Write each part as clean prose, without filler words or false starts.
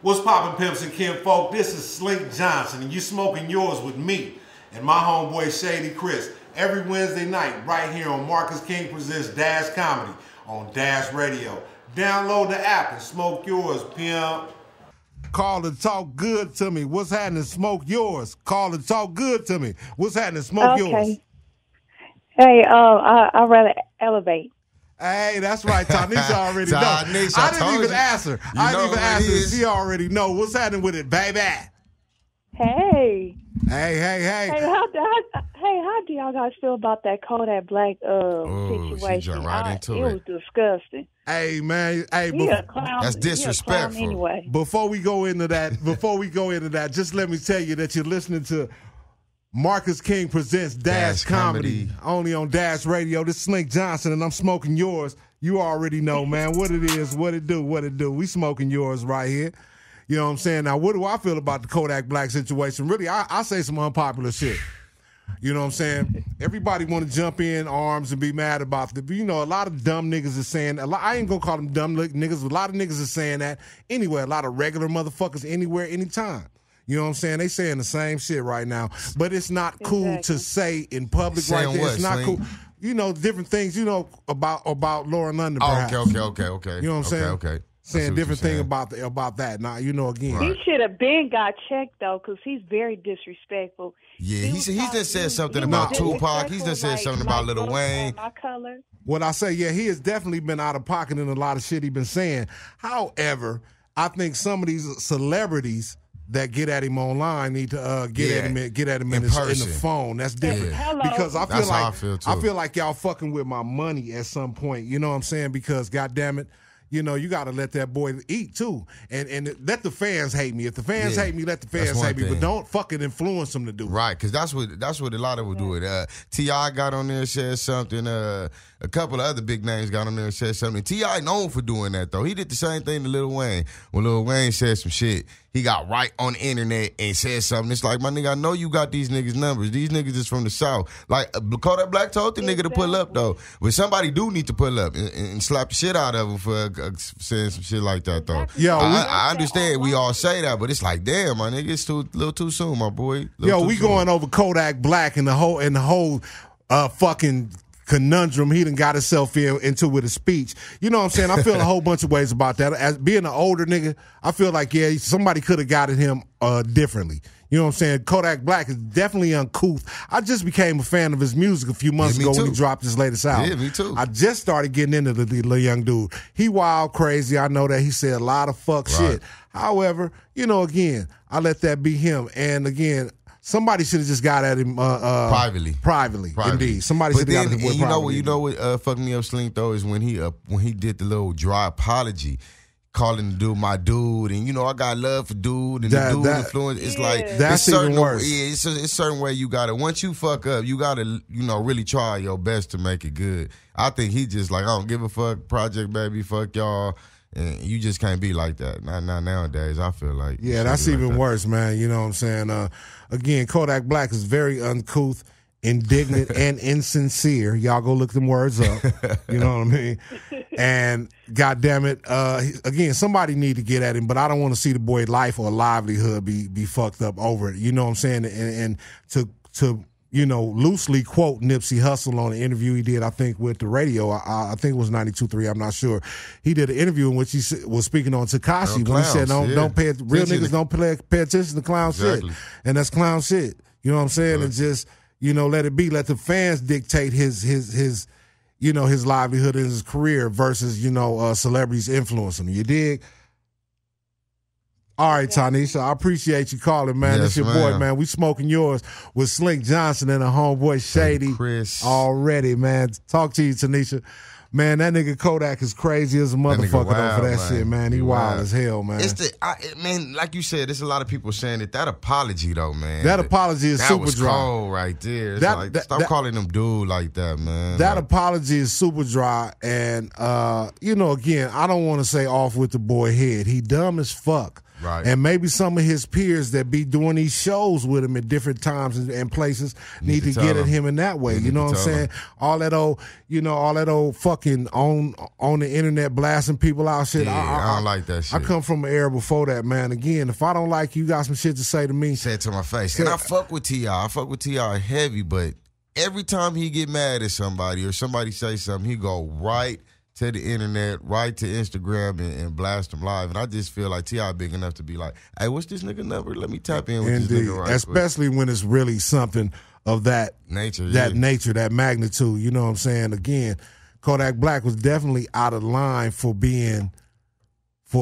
What's poppin', pimps and kinfolk? This is Slink Johnson, and you smoking yours with me and my homeboy Shady Chris every Wednesday night right here on Marcus King Presents Dash Comedy on Dash Radio. Download the app and smoke yours, pimp. Call and talk good to me. What's happening? Smoke yours. Call and talk good to me. What's happening? Smoke yours. Hey, I'd rather elevate. Hey, that's right. Tanisha already know. I didn't even ask her. She already know. What's happening with it, baby? Hey. Hey. Hey, how do y'all guys feel about that Kodak Black situation? She jumped right into it was disgusting. Hey, man. Hey, that's disrespectful. Anyway. Before we go into that, just let me tell you that you're listening to Marcus King Presents Dash Comedy, only on Dash Radio. This is Slink Johnson, and I'm smoking yours. You already know, man, what it is, what it do. We smoking yours right here. You know what I'm saying? Now, what do I feel about the Kodak Black situation? Really, I say some unpopular shit. You know what I'm saying? Everybody want to jump in arms and be mad about the, you know, a lot of dumb niggas are saying, I ain't gonna call them dumb niggas, a lot of niggas are saying that anyway, a lot of regular motherfuckers anywhere, anytime. You know what I'm saying? They saying the same shit right now, but it's not cool to say in public right there. It's not cool. You know, different things, you know, about Lauren London, perhaps. Okay. You know what I'm saying? Okay. Saying different thing about that. Now, you know, again. He should have been got checked, though, because he's very disrespectful. Yeah, he just said something about Tupac. He just said something about Lil Wayne. My color. What I say, yeah, he has definitely been out of pocket in a lot of shit he been saying. However, I think some of these celebrities that get at him online need to get at him in the phone. That's different. Because I feel like y'all fucking with my money at some point. You know what I'm saying? Because goddamn it, you know, you got to let that boy eat too, and let the fans hate me. If the fans hate me, let the fans hate me. But don't fucking influence them to do it. Right, because that's what a lot of them do it. T.I. got on there and said something. A couple of other big names got on there and said something. T.I. known for doing that though. He did the same thing to Lil Wayne. When Lil Wayne said some shit, he got right on the internet and said something. It's like, my nigga, I know you got these niggas' numbers. These niggas is from the South. Like, Kodak Black told the nigga to pull up, though. But somebody do need to pull up and slap the shit out of him for saying some shit like that, though. Yo, I understand we all say that, but it's like, damn, my nigga, it's a little too soon, my boy. We going over Kodak Black and the whole fucking conundrum he done got himself into with his speech. You know what I'm saying? I feel a whole bunch of ways about that. As being an older nigga, I feel like, somebody could have got at him differently. You know what I'm saying? Kodak Black is definitely uncouth. I just became a fan of his music a few months ago when he dropped his latest album. Yeah, me too. I just started getting into the little young dude. He wild, crazy. I know that he said a lot of fuck shit. However, you know, again, I let that be him. And again, somebody should have just got at him privately. Indeed. Somebody should have got at him privately. You know what fucked me up, Slink, though, is when he did the little dry apology, calling the dude my dude, and you know I got love for dude, and the dude influence. It's like that's even worse. Yeah, it's a certain way you gotta. Once you fuck up, you gotta really try your best to make it good. I think he just like, I don't give a fuck, Project Baby, fuck y'all. And you just can't be like that. Not nowadays, I feel like. Yeah, that's even worse, man. You know what I'm saying? Again, Kodak Black is very uncouth, indignant, and insincere. Y'all go look them words up. You know what I mean? And goddamn it, again, somebody need to get at him, but I don't want to see the boy life or livelihood be fucked up over it. You know what I'm saying? And to loosely quote Nipsey Hussle on an interview he did, I think, with the radio. I think it was 92.3. I'm not sure. He did an interview in which he was speaking on Tekashi when he said, "Don't pay real niggas don't pay attention to clown shit," and that's clown shit. You know what I'm saying? And just let it be. Let the fans dictate his livelihood and his career versus celebrities influencing him. You dig? All right, Tanisha, I appreciate you calling, man. That's your boy, man. We smoking yours with Slink Johnson and a homeboy Shady. Chris. Already, man. Talk to you, Tanisha. Man, that nigga Kodak is crazy as a motherfucker though for that shit, man. He wild as hell, man. Man, like you said, there's a lot of people saying that apology though, man. That apology is super dry. That was cold right there. Stop calling them dude like that, man. That apology is super dry, and again, I don't want to say off with the boy head. He dumb as fuck. Right. And maybe some of his peers that be doing these shows with him at different times and places need to get at him in that way. You know what I'm saying? All that old fucking on the internet blasting people out shit. Yeah, I don't like that shit. I come from an era before that, man. Again, if I don't like you, got some shit to say to me. Say it to my face. And I fuck with T.I. I fuck with T.I. heavy, but every time he get mad at somebody or somebody say something, he go right to the internet, right to Instagram and blast them live. And I just feel like T.I. big enough to be like, hey, what's this nigga number? Let me tap in with this nigga right especially quick. When it's really something of that nature, that magnitude. You know what I'm saying? Again, Kodak Black was definitely out of line for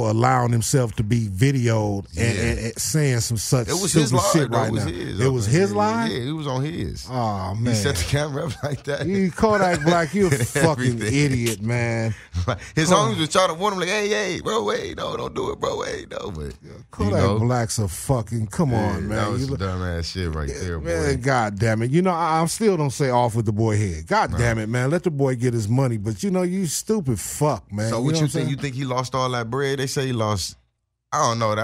allowing himself to be videoed and saying some such stupid shit right now. It was his line? Yeah, it was on his. Oh, man. He set the camera up like that. Kodak Black, you a fucking idiot, man. His homies was trying to warn him like, hey, bro, wait, no, don't do it, bro, wait, no. But Kodak Black's a fucking, come on, man. That was some dumbass shit right there, boy. Man, God damn it. I still don't say off with the boy head. God damn it, man. Let the boy get his money. But, you stupid fuck, man. So what you think? You think he lost all that bread? They say he lost, I don't know.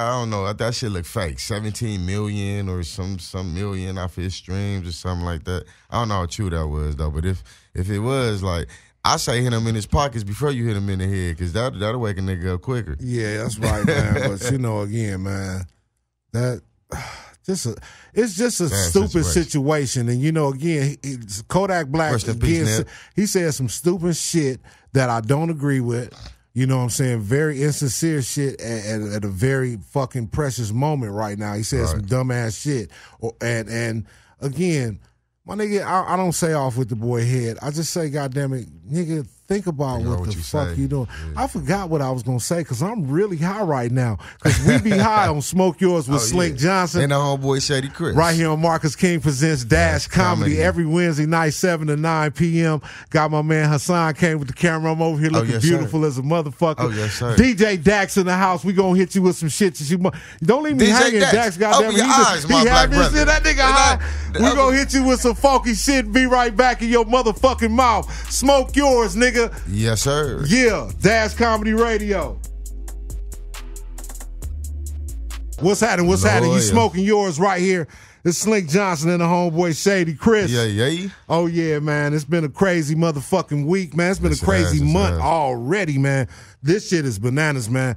That shit look fake. 17 million or some million off his streams or something like that. I don't know how true that was, though. But if it was, like, I say hit him in his pockets before you hit him in the head, because that'll wake a nigga up quicker. Yeah, that's right, man. But, again, man, it's just a stupid situation. And, again, Kodak Black, again, he said some stupid shit that I don't agree with. You know what I'm saying? Very insincere shit at a very fucking precious moment right now. He said some dumbass shit. And again, my nigga, I don't say off with the boy head. I just say, goddamn it, nigga, think about what the fuck you doing. Yeah. I forgot what I was going to say because I'm really high right now. Because we be high on Smoke Yours with Slink Johnson. And the homeboy Shady Chris. Right here on Marcus King Presents Dash Comedy every Wednesday night, 7 to 9 p.m. Got my man Hassan came with the camera. I'm over here looking beautiful as a motherfucker. Oh, yes, sir. DJ Dax in the house. We going to hit you with some shit. Don't leave me hanging, Dax. Goddamn it. That nigga high. We going to hit you with some funky shit. Be right back in your motherfucking mouth. Smoke Yours, nigga. Yes, sir. Yeah, Dash Comedy Radio. What's happening? You Smoking Yours right here. It's Slink Johnson and the homeboy Shady Chris. Yeah. Oh, yeah, man. It's been a crazy motherfucking week, man. It's been a crazy month already, man. This shit is bananas, man.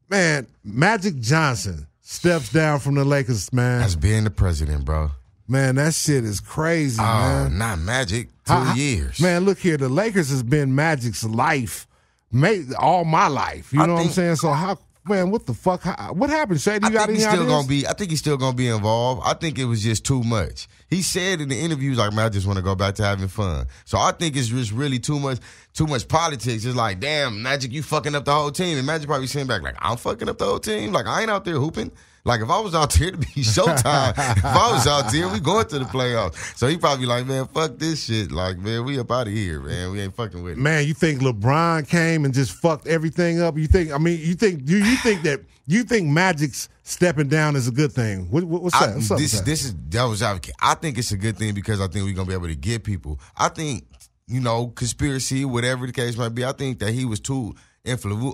Man, Magic Johnson steps down from the Lakers, man. That's being the president, bro. Man, that shit is crazy, man. Not Magic. 2 years. Man, look here. The Lakers has been Magic's life, all my life. You know what I'm saying? So how, man, what the fuck? What happened, Shady? I think he's still gonna be involved. I think it was just too much. He said in the interviews, like, man, I just want to go back to having fun. So I think it's just really too much politics. It's like, damn, Magic, you fucking up the whole team. And Magic probably sitting back like, I'm fucking up the whole team. Like, I ain't out there hooping. Like, if I was out there, it'd be showtime. If I was out there, we going to the playoffs. So he probably like, man, fuck this shit. Like, man, we up out of here, man. We ain't fucking with it. Man, you think LeBron came and just fucked everything up? Do you think Magic's stepping down is a good thing? What's that? This is devil's advocate. I think it's a good thing because I think we're gonna be able to get people. I think, conspiracy, whatever the case might be, I think that he was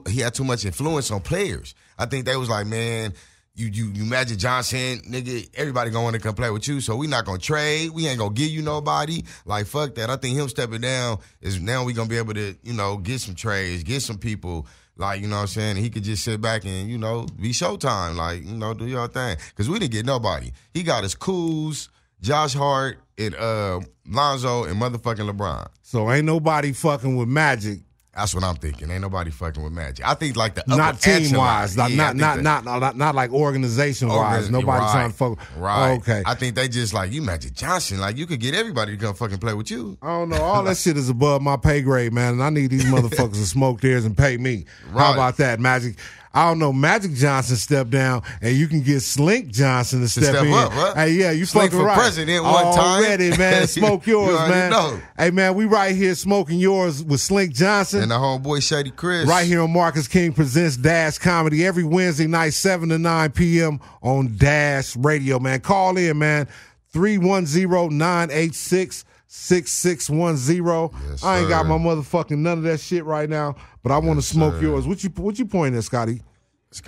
he had too much influence on players. I think they was like, man, You Magic Johnson, nigga, everybody gonna want to come play with you, so we not gonna trade. We ain't gonna give you nobody. Like, fuck that. I think him stepping down is now we gonna be able to, get some trades, get some people, like, you know what I'm saying? He could just sit back and, be Showtime, like, do your thing. Because we didn't get nobody. He got us Kuz, Josh Hart, and Lonzo, and motherfucking LeBron. So ain't nobody fucking with Magic. That's what I'm thinking. Ain't nobody fucking with Magic. I think like the not team wise, not like organization wise. Nobody trying to fuck. Right. Oh, okay. I think they just like you, Magic Johnson. Like you could get everybody to come fucking play with you. I don't know. All that shit is above my pay grade, man. And I need these motherfuckers to smoke theirs and pay me. Right. How about that, Magic? I don't know. Magic Johnson stepped down, and you can get Slink Johnson to step in. Up, right? Hey, yeah, you Slink fucking for right. president one time. Already, man. Smoke yours, man. Know. Hey, man, we right here smoking yours with Slink Johnson. And the homeboy Shady Chris. Right here on Marcus King Presents Dash Comedy every Wednesday night, 7 to 9 p.m. on Dash Radio, man. Call in, man. 310-986-6610. Yes, I ain't got my motherfucking none of that shit right now, but I want to smoke yours. What you pointing at, Scotty?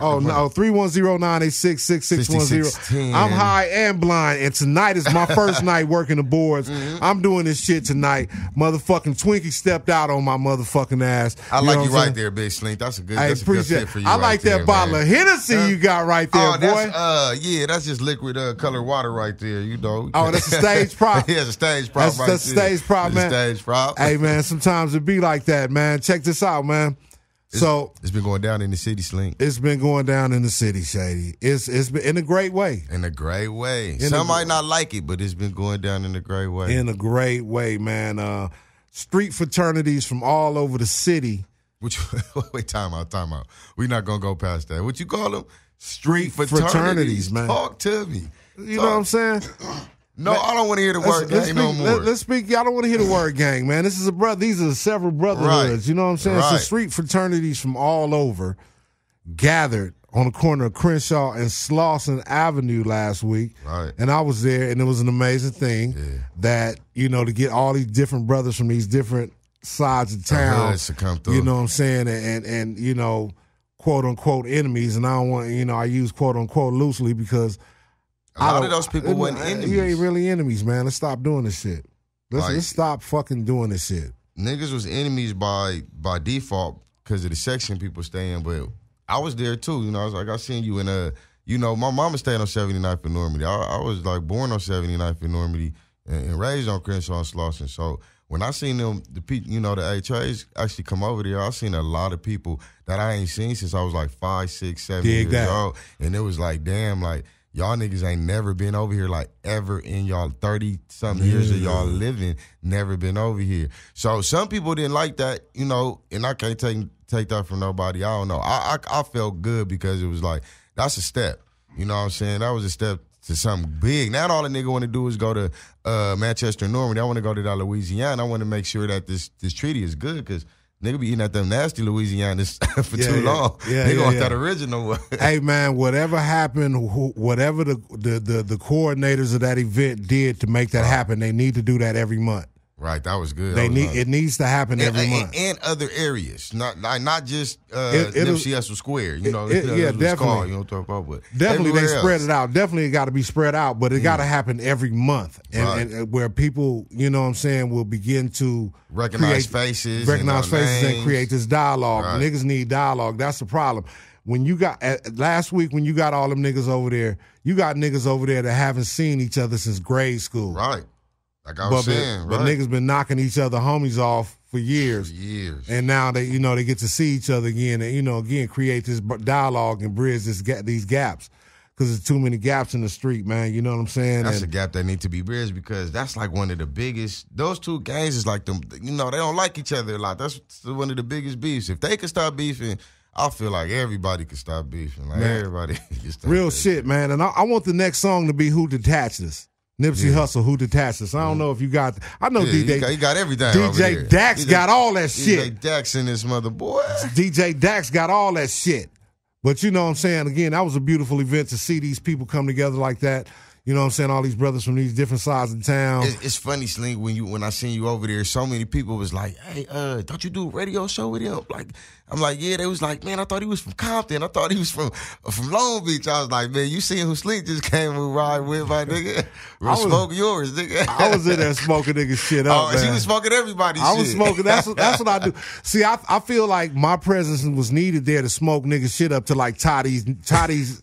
Oh, no, 310-986-6610. I'm high and blind, and tonight is my first night working the boards. I'm doing this shit tonight. Motherfucking Twinkie stepped out on my motherfucking ass. I like you right there, Big Slink. That's a good fit for you. I like that bottle of Hennessy you got right there, boy. That's just liquid colored water right there, you know. Oh, that's a stage prop? Yeah, it's a stage prop right there. That's a stage prop, man. Stage prop. Hey, man, sometimes it be like that, man. Check this out, man. It's been going down in the city, Slink. It's been going down in the city, Shady. It's been in a great way. In a great way. Some might not like it, but it's been going down in a great way. In a great way, man. Street fraternities from all over the city. Wait, time out. We're not gonna go past that. What you call them? Street fraternities, man. Talk to me. You know what I'm saying? No, man, I don't want to hear the word gang no more. Let's speak. Y'all don't want to hear the word gang, man. This is These are several brotherhoods. Right. You know what I'm saying? Right. So street fraternities from all over gathered on the corner of Crenshaw and Slauson Avenue last week. Right. And I was there, and it was an amazing thing that, to get all these different brothers from these different sides of town to come through. You know what I'm saying? And quote unquote enemies. And I don't want, I use quote unquote loosely because a lot of those people weren't enemies. You ain't really enemies, man. Let's stop doing this shit. Let's stop fucking doing this shit. Niggas was enemies by default because of the section people stay in, but I was there too. I was like, I seen you in my mama stayed on 79th and Normandy. I was like born on 79th and Normandy and raised on Crenshaw and Slauson. So when I seen them, the HOAs actually come over there, I seen a lot of people that I ain't seen since I was like 5, 6, 7 years old. And it was like, damn, like, y'all niggas ain't never been over here like ever in y'all 30-something years of y'all living, never been over here. So some people didn't like that, and I can't take that from nobody. I don't know. I felt good because it was like, that's a step. You know what I'm saying? That was a step to something big. Now all the nigga want to do is go to Manchester and Normandy. I want to go to that Louisiana. I want to make sure that this treaty is good because nigga be eating at them nasty Louisianas for too long. They want that original one. Hey, man, whatever happened, whatever the coordinators of that event did to make that happen, they need to do that every month. Right, that was good. It needs to happen every month. And other areas, not just Nipsey Hussle Square. Definitely. Definitely, they spread it out. Definitely, it got to be spread out, but it got to happen every month, and where people, will begin to recognize faces, and create this dialogue. Right. Niggas need dialogue. That's the problem. When you got last week, when you got all them niggas over there, you got niggas over there that haven't seen each other since grade school. Right. Like I was saying, but niggas been knocking each other homies off for years. And now they get to see each other again and, again, create this dialogue and bridge these gaps. Because there's too many gaps in the street, man. You know what I'm saying? That's a gap that need to be bridged because that's like one of the biggest. Those two gangs is like them, they don't like each other a lot. That's one of the biggest beefs. If they could stop beefing, I feel like everybody could stop beefing. Like everybody can stop real beefing. Shit, man. And I want the next song to be Who Detached Us. Nipsey Hussle, Who Detached Us. I don't know if you got. I know DJ. He got everything. DJ Dax got all that shit. DJ Dax and his mother boy. DJ Dax got all that shit. But you know what I'm saying? Again, that was a beautiful event to see these people come together like that. You know what I'm saying? All these brothers from these different sides of town. It's funny, Slink, when I seen you over there, so many people was like, hey, don't you do a radio show with him? Like, I'm like, yeah. They was like, man, I thought he was from Compton. I thought he was from Long Beach. I was like, man, you seen who Slink just came and ride with, my nigga? Smoke yours, nigga. I was in there smoking nigga shit up, man. She was smoking everybody's shit. I was smoking. That's what I do. See, I feel like my presence was needed there to smoke nigga shit up to like tie these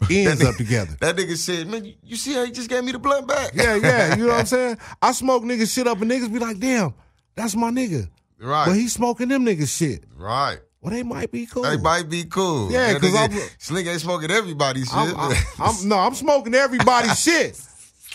ends up together. That nigga said, man, you see how he just gave me the blunt back? Yeah. You know what I'm saying? I smoke nigga shit up and niggas be like, damn, that's my nigga. Right. But he's smoking them niggas shit. Right. Well, they might be cool. They might be cool. Yeah, because Slink ain't smoking everybody's shit. I'm smoking everybody's shit.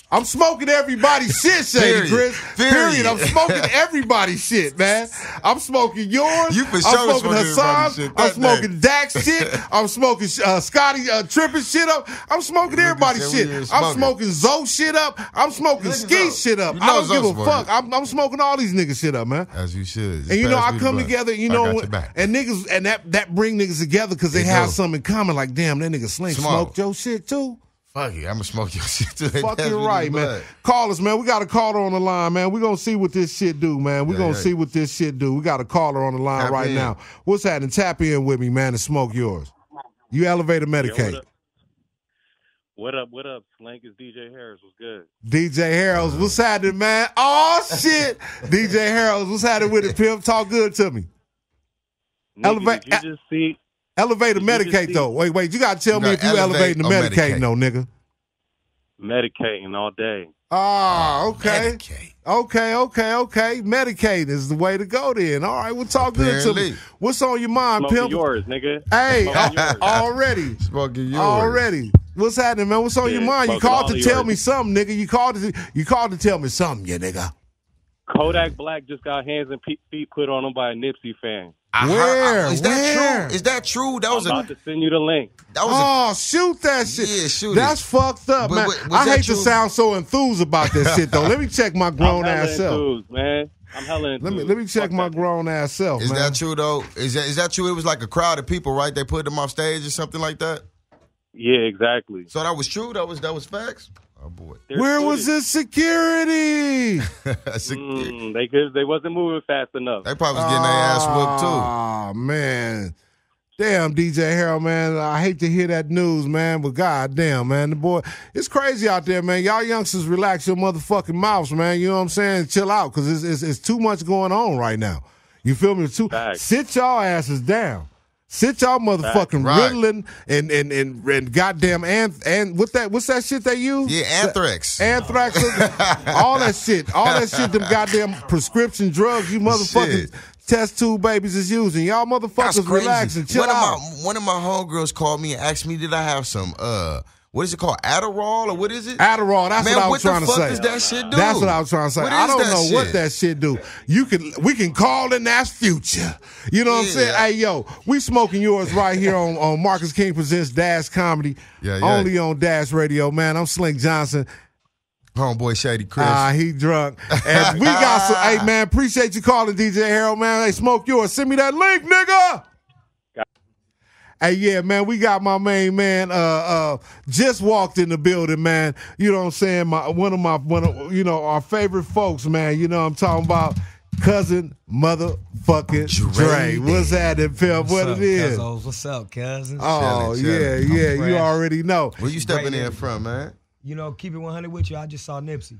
I'm smoking everybody's shit, Shady Chris. Period. I'm smoking everybody's shit, man. I'm smoking yours. You for sure I'm smoking Hassan. I'm smoking Dax shit. I'm smoking Scotty tripping shit up. I'm smoking everybody's shit. I'm smoking Zoe shit up. I'm smoking Ski shit up. I don't give a fuck. I'm smoking all these niggas shit up, man. As you should. And I come together, and niggas, and that bring niggas together because they have something in common. Like, damn, that nigga Slink smoked your shit too. Fuck it, I'm gonna smoke your shit too. Fuck you right, man. Call us, man. We got a caller on the line, man. We're gonna see what this shit do, man. We're gonna see what this shit do. We got a caller on the line now. What's happening? Tap in with me, man, and smoke yours. You elevator Yeah, Medicaid. what up? What up? Slank is DJ Harris. What's good? DJ Harrells, what's happening, man? Oh, shit. DJ Harrells, what's happening with it, pimp? Talk good to me. Nigga, did you just see? Elevator Medicaid, though. Wait. You got to tell me if you elevating the Medicaid, no, nigga. Medicating all day. Oh, okay. Medicaid. Okay. Medicaid is the way to go then. All right, we'll talk good to me. What's on your mind, Smoking pimp? yours, nigga. Hey, Smoking yours. already. Smoking yours. Already. What's happening, man? What's on your mind? You smoking called all to tell yours. me something, nigga. You called to tell me something, you nigga. Kodak Black just got hands and feet put on him by a Nipsey fan. Where? Is that true? Is that true? That was I'm about to send you the link. Shoot that shit. Yeah, shoot That's fucked up, man. was I that hate true? to sound so enthused about that shit, though. Let me check my grown ass self. Enthused, man. I'm hella enthused. Let me check my grown ass self, Is man. that true though? Is that true? It was like a crowd of people, right? They put them off stage or something like that. Yeah, exactly. So that was true. That was facts. Oh boy. There's Where was footage. this security? They wasn't moving fast enough. They probably was getting their ass whooped too. Oh, man. Damn, DJ Harold, man. I hate to hear that news, man, but goddamn, man. The boy, it's crazy out there, man. Y'all youngsters, relax your motherfucking mouths, man. You know what I'm saying? Chill out, because it's too much going on right now. You feel me? Facts. Sit y'all asses down. Sit y'all motherfucking Right. Ritalin and goddamn and what's that shit they use? Yeah, anthrax. Anthrax, all that shit, them goddamn prescription drugs you motherfucking Shit. test tube babies is using. Y'all That's motherfuckers crazy. relax and chill out. One of my homegirls called me and asked me, did I have some what is it called? Adderall or what is it? Adderall, that's Man, what I was trying to what the fuck say. does that shit do? That's what I was trying to say. What I is don't that know what shit? that shit do. We can call and that's future. You know what I'm Yeah. saying? Hey yo, we smoking yours right here on Marcus King Presents Dash Comedy. Yeah. Only on Dash Radio, man. I'm Slink Johnson. Homeboy Shady Chris. He drunk. And we got some, hey man, appreciate you calling DJ Harold, man. Hey, smoke yours. Send me that link, nigga. Hey, yeah, man, we got my main man just walked in the building, man. You know what I'm saying? One of our favorite folks, man. You know what I'm talking about? Cousin motherfucking Dre. What's happening, Pimp? What it is? Cuzzo? What's up, cousins? Oh, Chillin'. yeah. I'm You fresh. already know. Where you stepping Great in nigga. from, man? You know, keep it 100 with you. I just saw Nipsey.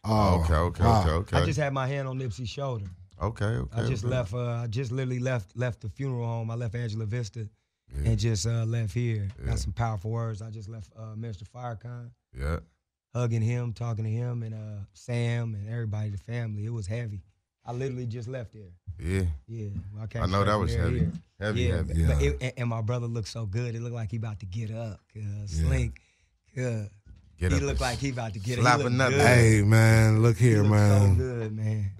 Oh, Okay. I just had my hand on Nipsey's shoulder. Okay. I just left. I just literally left the funeral home. I left Angela Vista and just left here. Got some powerful words. I just left Mr. Firecon, Yeah. hugging him, talking to him, and Sam and everybody, the family. It was heavy. I literally just left there. Yeah. Yeah, I, came I know straight that from was there heavy. here. Heavy, Yeah, heavy. but and my brother looked so good. It looked like he about to get up. Slink. Get He up looked and like he about to get slap up. He looked another. good. Hey, man, look He here, looked man. so good, man.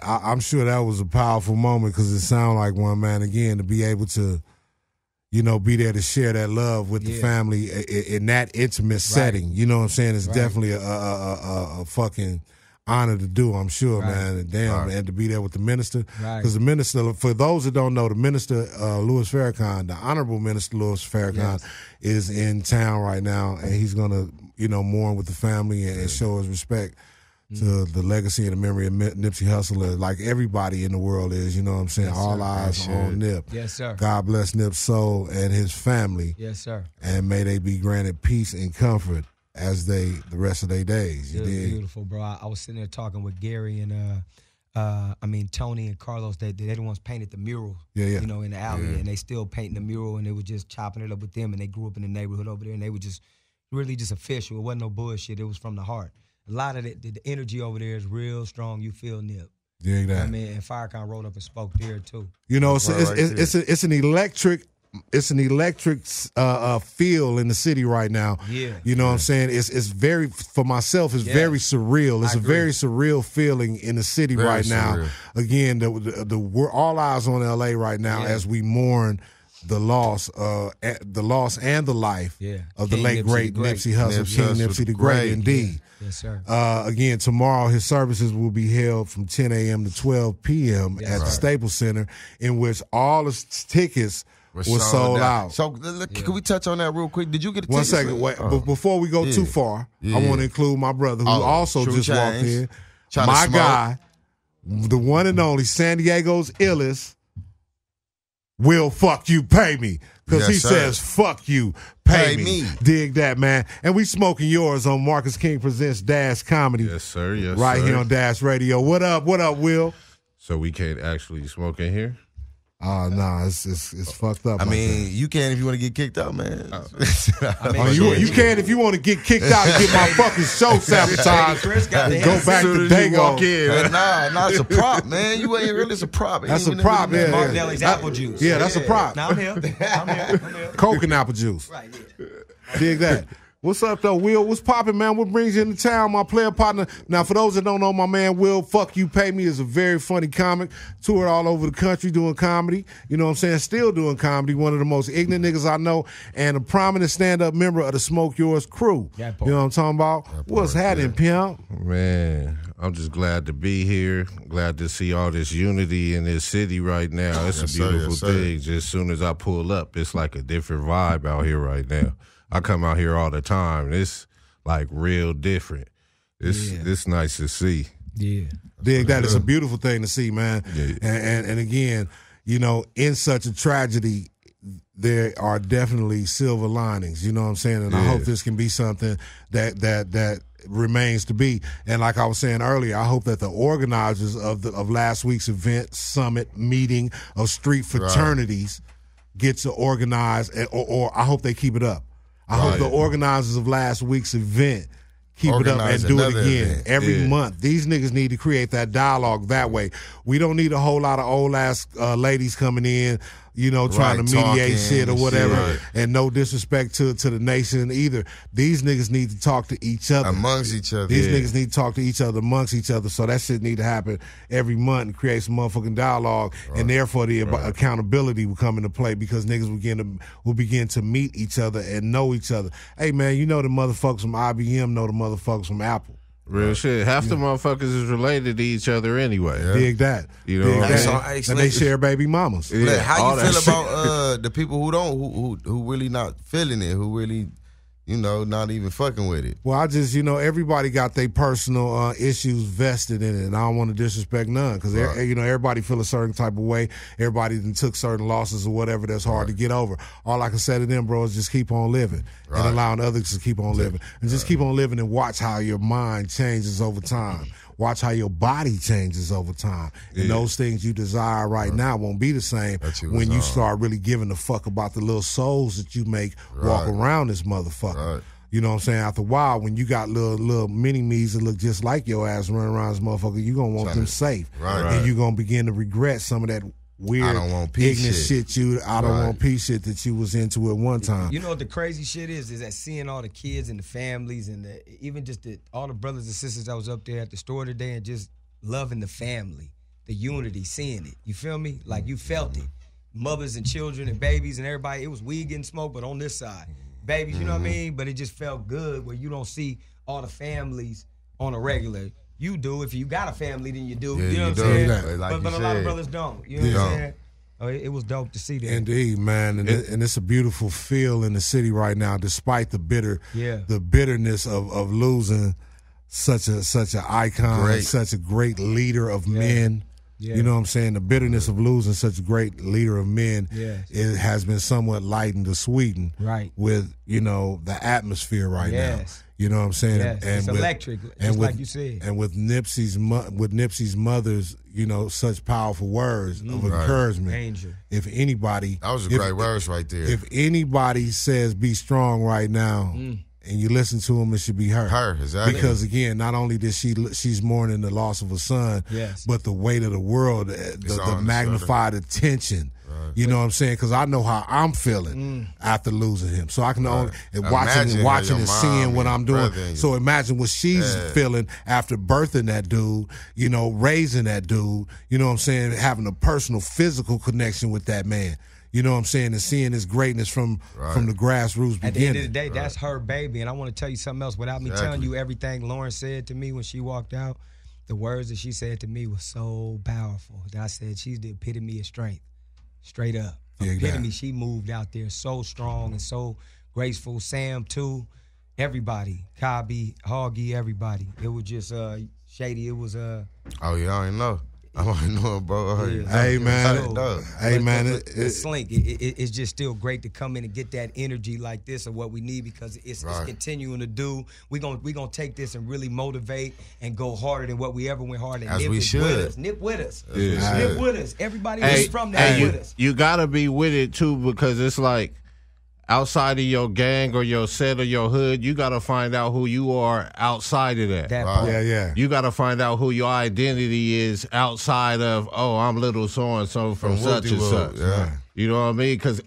I'm sure that was a powerful moment because it sounded like one, man, again, to be able to, be there to share that love with the family in that intimate setting. You know what I'm saying? It's definitely a fucking honor to do, I'm sure, man. And damn, and to be there with the minister. Because the minister, for those that don't know, the minister, Louis Farrakhan, the Honorable Minister Louis Farrakhan, is in town right now, and he's going to, mourn with the family and show his respect to the legacy and the memory of Nipsey Hussle, like everybody in the world is, you know what I'm saying? Yes, All sir. eyes on Nip. Yes, sir. God bless Nip's soul and his family, Yes, sir. and may they be granted peace and comfort as the rest of their days. You It was dig? beautiful, bro. I was sitting there talking with Gary and Tony and Carlos. They the ones painted the mural. Yeah. In the alley, and they still painting the mural, and they were just chopping it up with them. And they grew up in the neighborhood over there, and they were just really just official. It wasn't no bullshit. It was from the heart. A lot of the energy over there is real strong. You feel Nip. Dig that. I mean, and Firecon rolled up and spoke there too. It's an electric. It's an electric feel in the city right now. Yeah. You know what I'm saying? It's very, for myself, it's very surreal. It's I a agree. very surreal feeling in the city Very right now. surreal. Again, we're all eyes on LA right now as we mourn the loss and the life of the King late Nipsey great the Great. Nipsey Hussle, Nipsey King Hussle Nipsey the the Great, Great. indeed. Yes, sir. Again, tomorrow his services will be held from 10 a.m. to 12 p.m. at the Staples Center, in which all the tickets were sold out. So can we touch on that real quick? Did you get a One ticket? second, wait. Before we go too far, I want to include my brother who also True just walked Chains. in. Trying to My smoke. guy, the one and only San Diego's illest, Will fuck you, pay me. Because Yes, he sir. says, fuck you, pay Pay me. me. Dig that, man. And we smoking yours on Marcus King Presents Dash Comedy. Yes, sir. Yes, right sir. here on Dash Radio. What up, Will? So we can't actually smoke in here? Oh, no, it's fucked up. I like mean, that. you can if you want to get kicked out, man. Oh, you can if you want to get kicked out and get my fucking show sabotaged. Chris got the and go headset. back to Dago. Nah, it's a prop, man. You ain't really, it's a prop. That's a prop, yeah. Mark Deli's apple juice. Yeah, that's a prop. Now I'm here. Coke and apple juice. Right, yeah. Dig that. What's up, though, Will? What's popping, man? What brings you into town, my player partner? Now, for those that don't know, my man Will, Fuck You, Pay Me is a very funny comic. Toured all over the country doing comedy. You know what I'm saying? Still doing comedy. One of the most ignorant niggas I know. And a prominent stand-up member of the Smoke Yours crew. You know what I'm talking about? What's happening, pimp? Man, I'm just glad to be here. Glad to see all this unity in this city right now. It's Yes, a sir, beautiful yes, sir. thing. Just as soon as I pull up, it's like a different vibe out here right now. I come out here all the time. It's like real different. It's nice to see. Yeah. Dig that. It's a beautiful thing to see, man. Yeah. And again, you know, in such a tragedy, there are definitely silver linings. You know what I'm saying? And I hope this can be something that remains to be. And like I was saying earlier, I hope that the organizers of last week's event, summit, meeting of street fraternities get to organize, or I hope they keep it up. I hope the organizers of last week's event keep it up and do it again every month. These niggas need to create that dialogue that way. We don't need a whole lot of old ass ladies coming in, you know, trying to mediate shit or whatever. And no disrespect to the nation either. These niggas need to talk to each other. Amongst each other. These niggas need to talk to each other amongst each other. So that shit need to happen every month and create some motherfucking dialogue. And therefore the accountability will come into play because niggas will begin to meet each other and know each other. Hey man, you know the motherfuckers from IBM know the motherfuckers from Apple. Real shit. Half the motherfuckers is related to each other anyway. Dig that. You know what I'm saying? And they share baby mamas. Look, how all you that feel shit. about the people who really not feeling it, who really, you know, not even fucking with it? Well, I just, you know, everybody got their personal issues vested in it, and I don't want to disrespect none because, you know, everybody feel a certain type of way. Everybody then took certain losses or whatever that's hard to get over. All I can say to them, bro, is just keep on living and allowing others to keep on living. And just keep on living and watch how your mind changes over time. Watch how your body changes over time. And those things you desire right now won't be the same when you start really giving a fuck about the little souls that you make walk around this motherfucker. You know what I'm saying? After a while, when you got little mini-me's that look just like your ass running around this motherfucker, you're going to want them safe. And you're going to begin to regret some of that weird, I don't want peace ignorant shit. I don't want peace shit that you was into at one time. You know what the crazy shit is that seeing all the kids and the families and even just all the brothers and sisters that was up there at the store today and just loving the family, the unity, seeing it. You feel me? Like you felt it. Mothers and children and babies and everybody. It was weed getting smoked, but on this side. Babies, you know what I mean? But it just felt good where you don't see all the families on a regular. You do. If you got a family, then you do. Yeah, you know you what I'm do. saying? Like but you a lot of said. brothers don't. You know what I'm saying? Oh, it was dope to see that. Indeed, man, and it's a beautiful feel in the city right now, despite the bitterness of losing such an icon, such a great leader of men. Yeah. You know what I'm saying? The bitterness of losing such a great leader of men, it has been somewhat lightened or sweetened with, you know, the atmosphere right now. You know what I'm saying? Yes, and it's with, electric, just and with, like you said. And with Nipsey's mother's, you know, such powerful words of encouragement. Danger. If anybody, That was a great words right there. If anybody says be strong right now, and you listen to him, it should be her. Her, exactly. Because again, not only did she's mourning the loss of a son, but the weight of the world, the magnified attention. You know what I'm saying? Because I know how I'm feeling after losing him. So I can only watching and seeing what I'm doing. So imagine what she's feeling after birthing that dude, you know, raising that dude, you know what I'm saying, having a personal physical connection with that man. You know what I'm saying? And seeing his greatness from the grassroots beginning. At the end of the day, that's her baby. And I want to tell you something else. Without me telling you everything Lauren said to me when she walked out, the words that she said to me was so powerful that I said she's the epitome of strength. Straight up. Epitome. She moved out there so strong and so graceful. Sam, too. Everybody. Kabi, Hoggy, everybody. It was just Shady. It was Oh, yeah, I ain't know. I might know him, bro. Hey, man. Hey, man. Slink, it's just still great to come in and get that energy like this of what we need because it's continuing to do. We're gonna take this and really motivate and go harder than what we ever went hard. And As Nip we is should. with us. Nip with us. Yeah. Nip with us. Everybody who's from that with us. You gotta be with it too because it's like outside of your gang or your set or your hood, you gotta find out who you are outside of that. Yeah. You gotta find out who your identity is outside of, oh, I'm little so and so from such and such. Yeah. You know what I mean? Because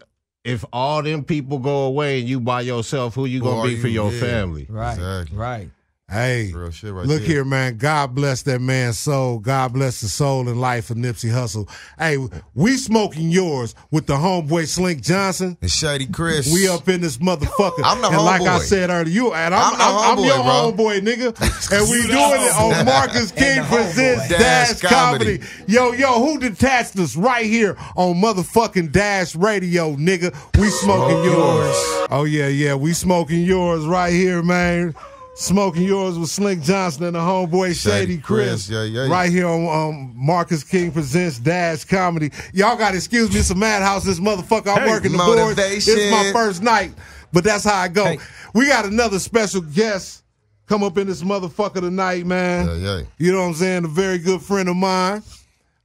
if all them people go away and you by yourself, who you gonna be for your family? Right. Exactly. Right. Hey, Real shit right look there. here, man. God bless that man's soul. God bless the soul and life of Nipsey Hussle. Hey, we smoking yours with the homeboy Slink Johnson. And Shady Chris. We up in this motherfucker. I'm the and like I homeboy. said earlier, I'm the your homeboy, bro. homeboy, nigga. And we doing it on Marcus King Presents Dash Comedy. Yo, who detached us right here on motherfucking Dash Radio, nigga? We smoking yours. Oh, yeah. We smoking yours right here, man. Smoking yours with Slink Johnson and the homeboy Shady Chris. Yeah. Right here on Marcus King Presents Dash Comedy. Y'all got to excuse me. It's a madhouse. This motherfucker. I'm working the boards. It's my first night, but that's how I go. Hey. We got another special guest come up in this motherfucker tonight, man. Yeah. You know what I'm saying? A very good friend of mine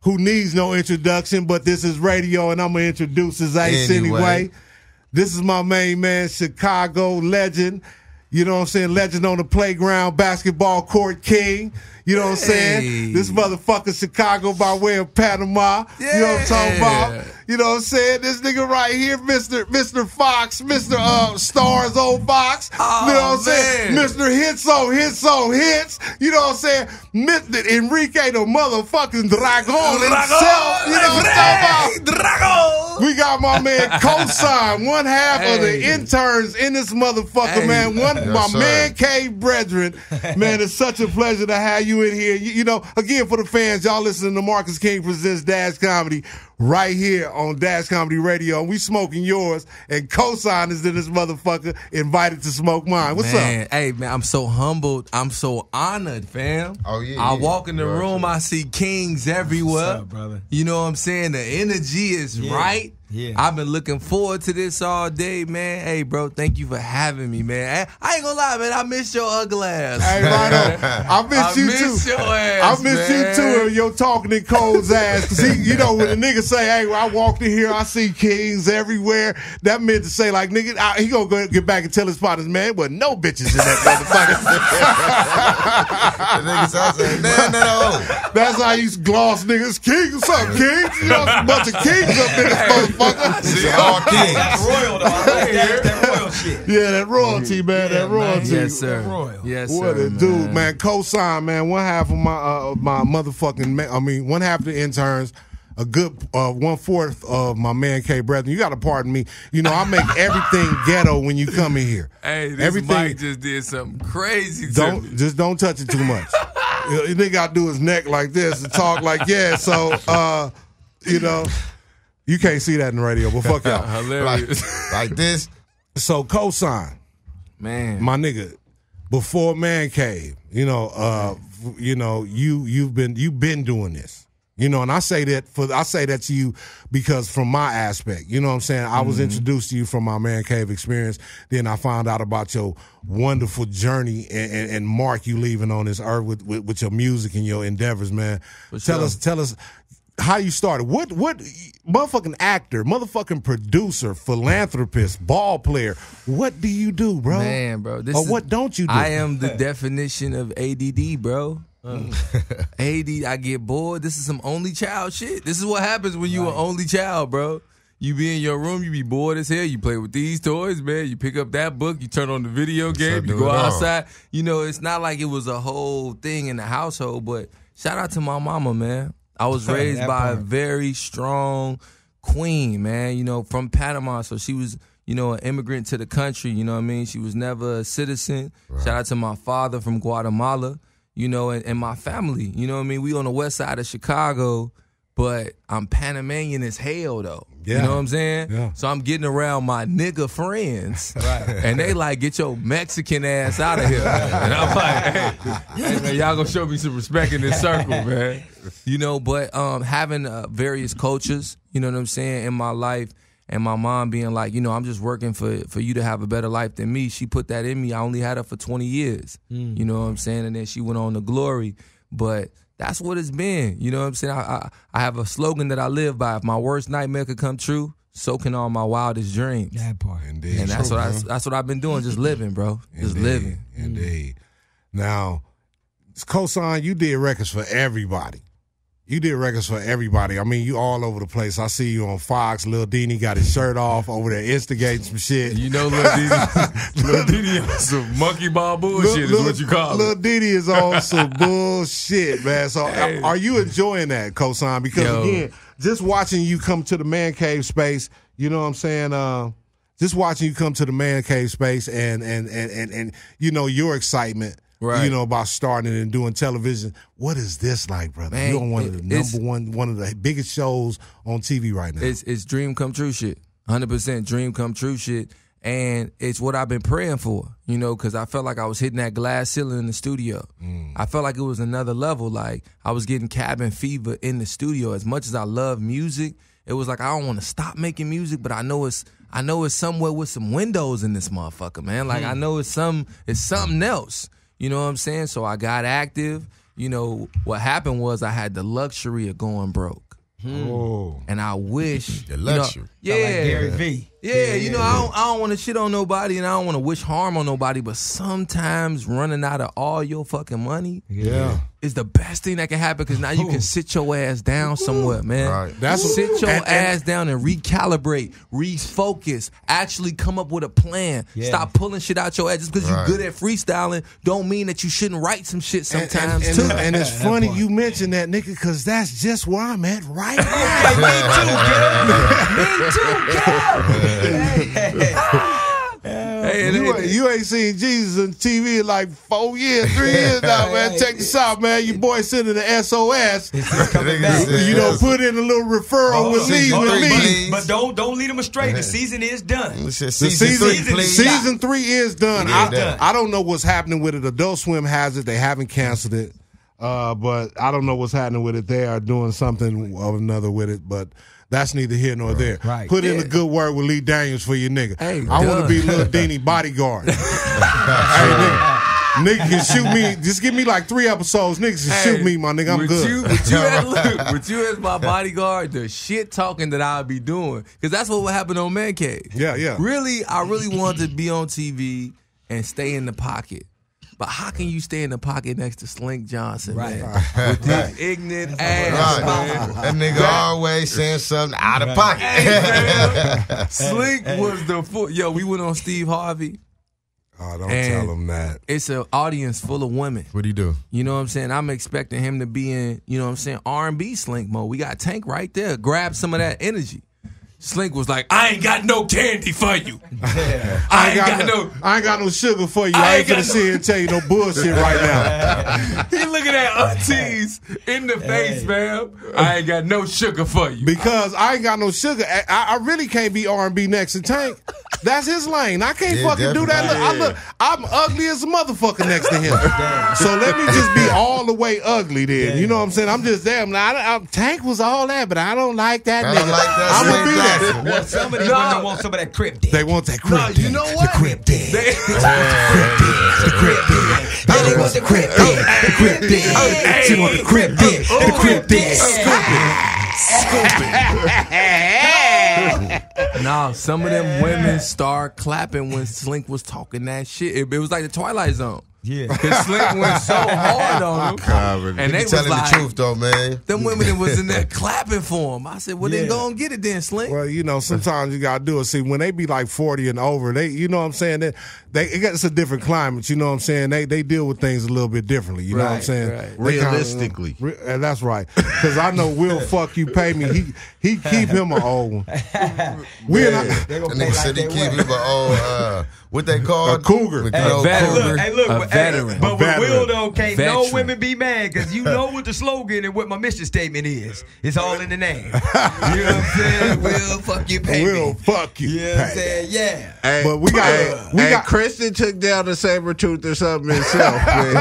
who needs no introduction, but this is radio, and I'm going to introduce his ace anyway. This is my main man, Chicago legend. You know what I'm saying? Legend on the playground, basketball court king. You know what I'm saying? This motherfucker Chicago by way of Panama. You know what I'm talking about? You know what I'm saying? This nigga right here, Mr. Fox, Mr. Stars on Fox. You know what I'm saying? Mr. Hits on Hits. You know what I'm saying? Mr. Enrique the motherfucking Dragon himself. You know what I'm talking about? We got my man Cosign, one half of the interns in this motherfucker, man. My man cave brethren. Man, it's such a pleasure to have you in here. You know, again, for the fans, y'all listening to Marcus King Presents Dash Comedy right here on Dash Comedy Radio. And we smoking yours, and Cosign is in this motherfucker, invited to smoke mine. What's up? Hey, man, I'm so humbled. I'm so honored, fam. Oh, yeah. I walk in the room, I see kings everywhere. What's up, brother? You know what I'm saying? The energy is right. Yeah. I've been looking forward to this all day, man. Hey, bro, thank you for having me, man. I ain't gonna lie, man. I miss your ugly ass. Hey, right on. I miss you too. Your ass, I miss you too, and your talking in Cole's ass. Cause you know, when a nigga say, "Hey, well, I walked in here, I see kings everywhere," that meant to say, like, nigga, he gonna go get back and tell his partners, man, but no bitches in that motherfucker. The niggas out there, no. That's how you gloss niggas. King, what's up, kings? You know, a bunch of kings up in this motherfucker. See, all kings. That's royal, though. That royal shit. Yeah, that royalty, man. That royalty. Yes, sir. Royal. Yes, What sir, a dude, man. Cosign, man. One half of my motherfucking, one half of the interns, a good 1/4 of my man K brethren. You got to pardon me. You know, I make everything ghetto when you come in here. Hey, this everything. Mike just did something crazy to me. Don't touch it too much. You think I do his neck like this and talk like, yeah. So, you know, you can't see that in the radio, but fuck y'all. Hilarious. Like this. So Cosign, Man. my nigga, before Man Cave, you've been doing this. You know, and I say that to you because from my aspect, you know what I'm saying? I was introduced to you from my Man Cave experience. Then I found out about your wonderful journey and mark you leaving on this earth with your music and your endeavors, man. Tell us how you started. What motherfucking actor, motherfucking producer, philanthropist, ball player, what do you do, bro? Man, bro. What don't you do? I am the definition of ADD, bro. AD, I get bored. This is some only child shit. This is what happens when you an only child, bro. You be in your room, you be bored as hell. You play with these toys, man. You pick up that book, you turn on the video game, you go outside. You know, it's not like it was a whole thing in the household, but shout out to my mama, man. I was raised by a very strong queen, man, you know, from Panama. So she was, you know, an immigrant to the country, you know what I mean? She was never a citizen. Right. Shout out to my father from Guatemala. You know, and my family, you know what I mean? We on the west side of Chicago, but I'm Panamanian as hell though. Yeah. You know what I'm saying? Yeah. So I'm getting around my nigga friends, and they like, get your Mexican ass out of here. And I'm like, hey man, y'all gonna show me some respect in this circle, man. You know, but having various cultures, you know what I'm saying, in my life, and my mom being like, you know, I'm just working for you to have a better life than me. She put that in me. I only had her for 20 years. You know what I'm saying? And then she went on to glory. But that's what it's been. You know what I'm saying? I have a slogan that I live by. If my worst nightmare could come true, so can all my wildest dreams. That part. Indeed. And that's what I've been doing, just living, bro. Just living. Indeed. Now, Cosign, you did records for everybody. You did records for everybody. I mean, you all over the place. I see you on Fox. Lil Dini got his shirt off over there instigating some shit. You know Lil Dini on some monkey ball bullshit is what you call it. Lil Dini is on some bullshit, man. So are you enjoying that, Cosign? Because again, just watching you come to the man cave space, you know what I'm saying? Just watching you come to the man cave space and you know, your excitement. Right. You know, about starting and doing television. What is this like, brother? Man, You're on one of the one of the biggest shows on TV right now. It's dream come true shit. 100% dream come true shit. And it's what I've been praying for, you know, because I felt like I was hitting that glass ceiling in the studio. I felt like it was another level. Like I was getting cabin fever in the studio. As much as I love music, it was like I don't want to stop making music, but I know it's somewhere with some windows in this motherfucker, man. Like I know it's something else. You know what I'm saying? So I got active. You know, what happened was I had the luxury of going broke. And I wish The luxury. You know, Like Gary V. Yeah, you know, I don't want to shit on nobody and I don't want to wish harm on nobody, but sometimes running out of all your fucking money is the best thing that can happen because now you can sit your ass down somewhere, man. Right. Sit your ass down and recalibrate, refocus, actually come up with a plan. Yeah. Stop pulling shit out your ass. Just because you're good at freestyling don't mean that you shouldn't write some shit sometimes, too. And it's funny you mentioned that, nigga, because that's just where I'm at right now. Me too, girl. Hey, You ain't seen Jesus on TV in like 4 years, 3 years now, man. Check this out, man. Your boy sending the SOS. You know, put in a little referral with me. But don't lead them astray. The season is done. Season 3 is done. Yeah, I don't know what's happening with it. Adult Swim has it. They haven't canceled it. But I don't know what's happening with it. They are doing something of another with it, but that's neither here nor there. Right. Put in a good word with Lee Daniels for your nigga. Hey, I want to be Lil Dini bodyguard. Hey, nigga can shoot me. Just give me like 3 episodes. Niggas can shoot me, my nigga. I'm good. With you as my bodyguard, the shit talking that I'll be doing, because that's what would happen on Man Cave. Yeah. Really, I really wanted to be on TV and stay in the pocket. But how can you stay in the pocket next to Slink Johnson, man? With this ignorant ass. That nigga always saying something out of pocket. Slink was the fool. Yo, we went on Steve Harvey. Oh, don't tell him that. It's an audience full of women. What'd he do? You know what I'm saying? I'm expecting him to be in, you know what I'm saying, R&B Slink mode. We got Tank right there. Grab some of that energy. Slink was like, I ain't got no candy for you. I ain't got no sugar for you. I ain't gonna sit here and tell you no bullshit right now. He looking at aunties in the face, man. I ain't got no sugar for you. Because I ain't got no sugar. I really can't be R&B next to Tank. That's his lane. I can't fucking do that. I'm ugly as a motherfucker next to him. So let me just be all the way ugly then. You know what I'm saying? I'm just there. Tank was all that, but I don't like that nigga. I'm gonna be that. Well, some of these women want some of that crib dick. They want that crib dick. You know what? The crib dick. They want the crib dick. The crib dick. She want the crib dick. The crib dick. Nah, some of them women start clapping when Slink was talking that shit. It was like the Twilight Zone. Yeah. Because Slink went so hard on him. And they was telling like, the truth though, man. them women that was in there clapping for him. I said, well, then go and get it then, Slink. Well, you know, sometimes you gotta do it. See, when they be like 40 and over, they, you know what I'm saying? It's a different climate. You know what I'm saying? They deal with things a little bit differently. You know what I'm saying? Right. Realistically, and that's right. Because I know Will fuck you pay me. He keep him an old one. That nigga said he keep him an old. what they call A cougar. With Hey, the old cougar. look, A veteran. But A with veteran. Will though, can't no Veteran. women be mad because you know what the slogan and what my mission statement is. It's all in the name. You know what I'm saying? Will fuck you, pay Will me. fuck you. You know what I'm pay. saying? Yeah. Hey, But we got we got Kristen took down the saber tooth or something himself. Man.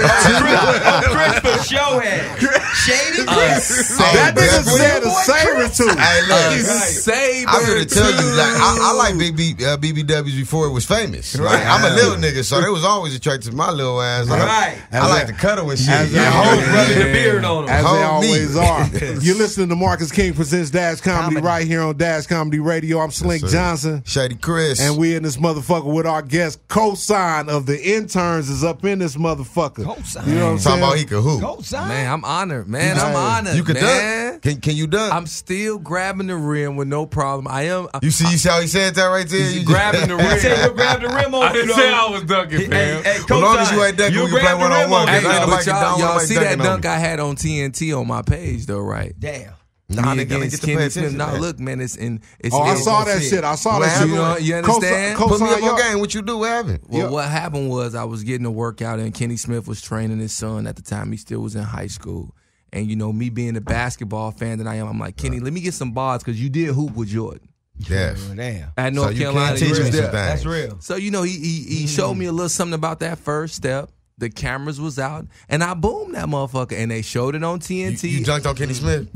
Chris for show had Shady Chris. that nigga Boy, said a saber tooth. Hey, look, Saber I'm gonna tell you, tooth. like, I like BBWs before it was famous. Like, I'm a little nigga, so they was always attracted to my little ass. Like, Right. I like to cuddle with shit. as Yeah, a- hold Whole rubbing the beard on him. As they Hold always me. are. You're listening to Marcus King presents Dash Comedy right here on Dash Comedy Radio. I'm Slink sir. Johnson. Shady Chris. And we in this motherfucker with our guest, cosign of the interns is up in this motherfucker. Cosign. You know what I'm talking saying? about he could hoop. Go, son. Man, I'm honored, man. I'm Hey, honored. You could man. dunk. Can you dunk? I'm still grabbing the rim with no problem. I am. you see how he said that right there? You You grabbing the rim. He said you grab the rim on you, though. was dunking, Hey, As long as you ain't dunking, we can play one-on-one. Hey, Ain't nobody but can dunk, y'all nobody see that dunking on dunk me. I had on TNT on my page though, right? Damn. Nah, Me they gotta against get to pay Kenny attention Smith. to Nah, that. look, man, it's Oh, I saw that shit. shit. I saw What that shit. happened? You understand? Put me up y'all- on game. What you do? What happened? Well, what happened was I was getting a workout and Kenny Smith was training his son at the time. He still was in high school. And, you know, me being a basketball fan that I am, I'm like, Kenny, let me get some bars because you did hoop with Jordan Yes. Damn. at So North you Carolina. can't teach me some University. things. That's real. So, you know, he showed me a little something about that first step. The cameras was out, and I boomed that motherfucker, and they showed it on TNT. You dunked on Kenny Smith?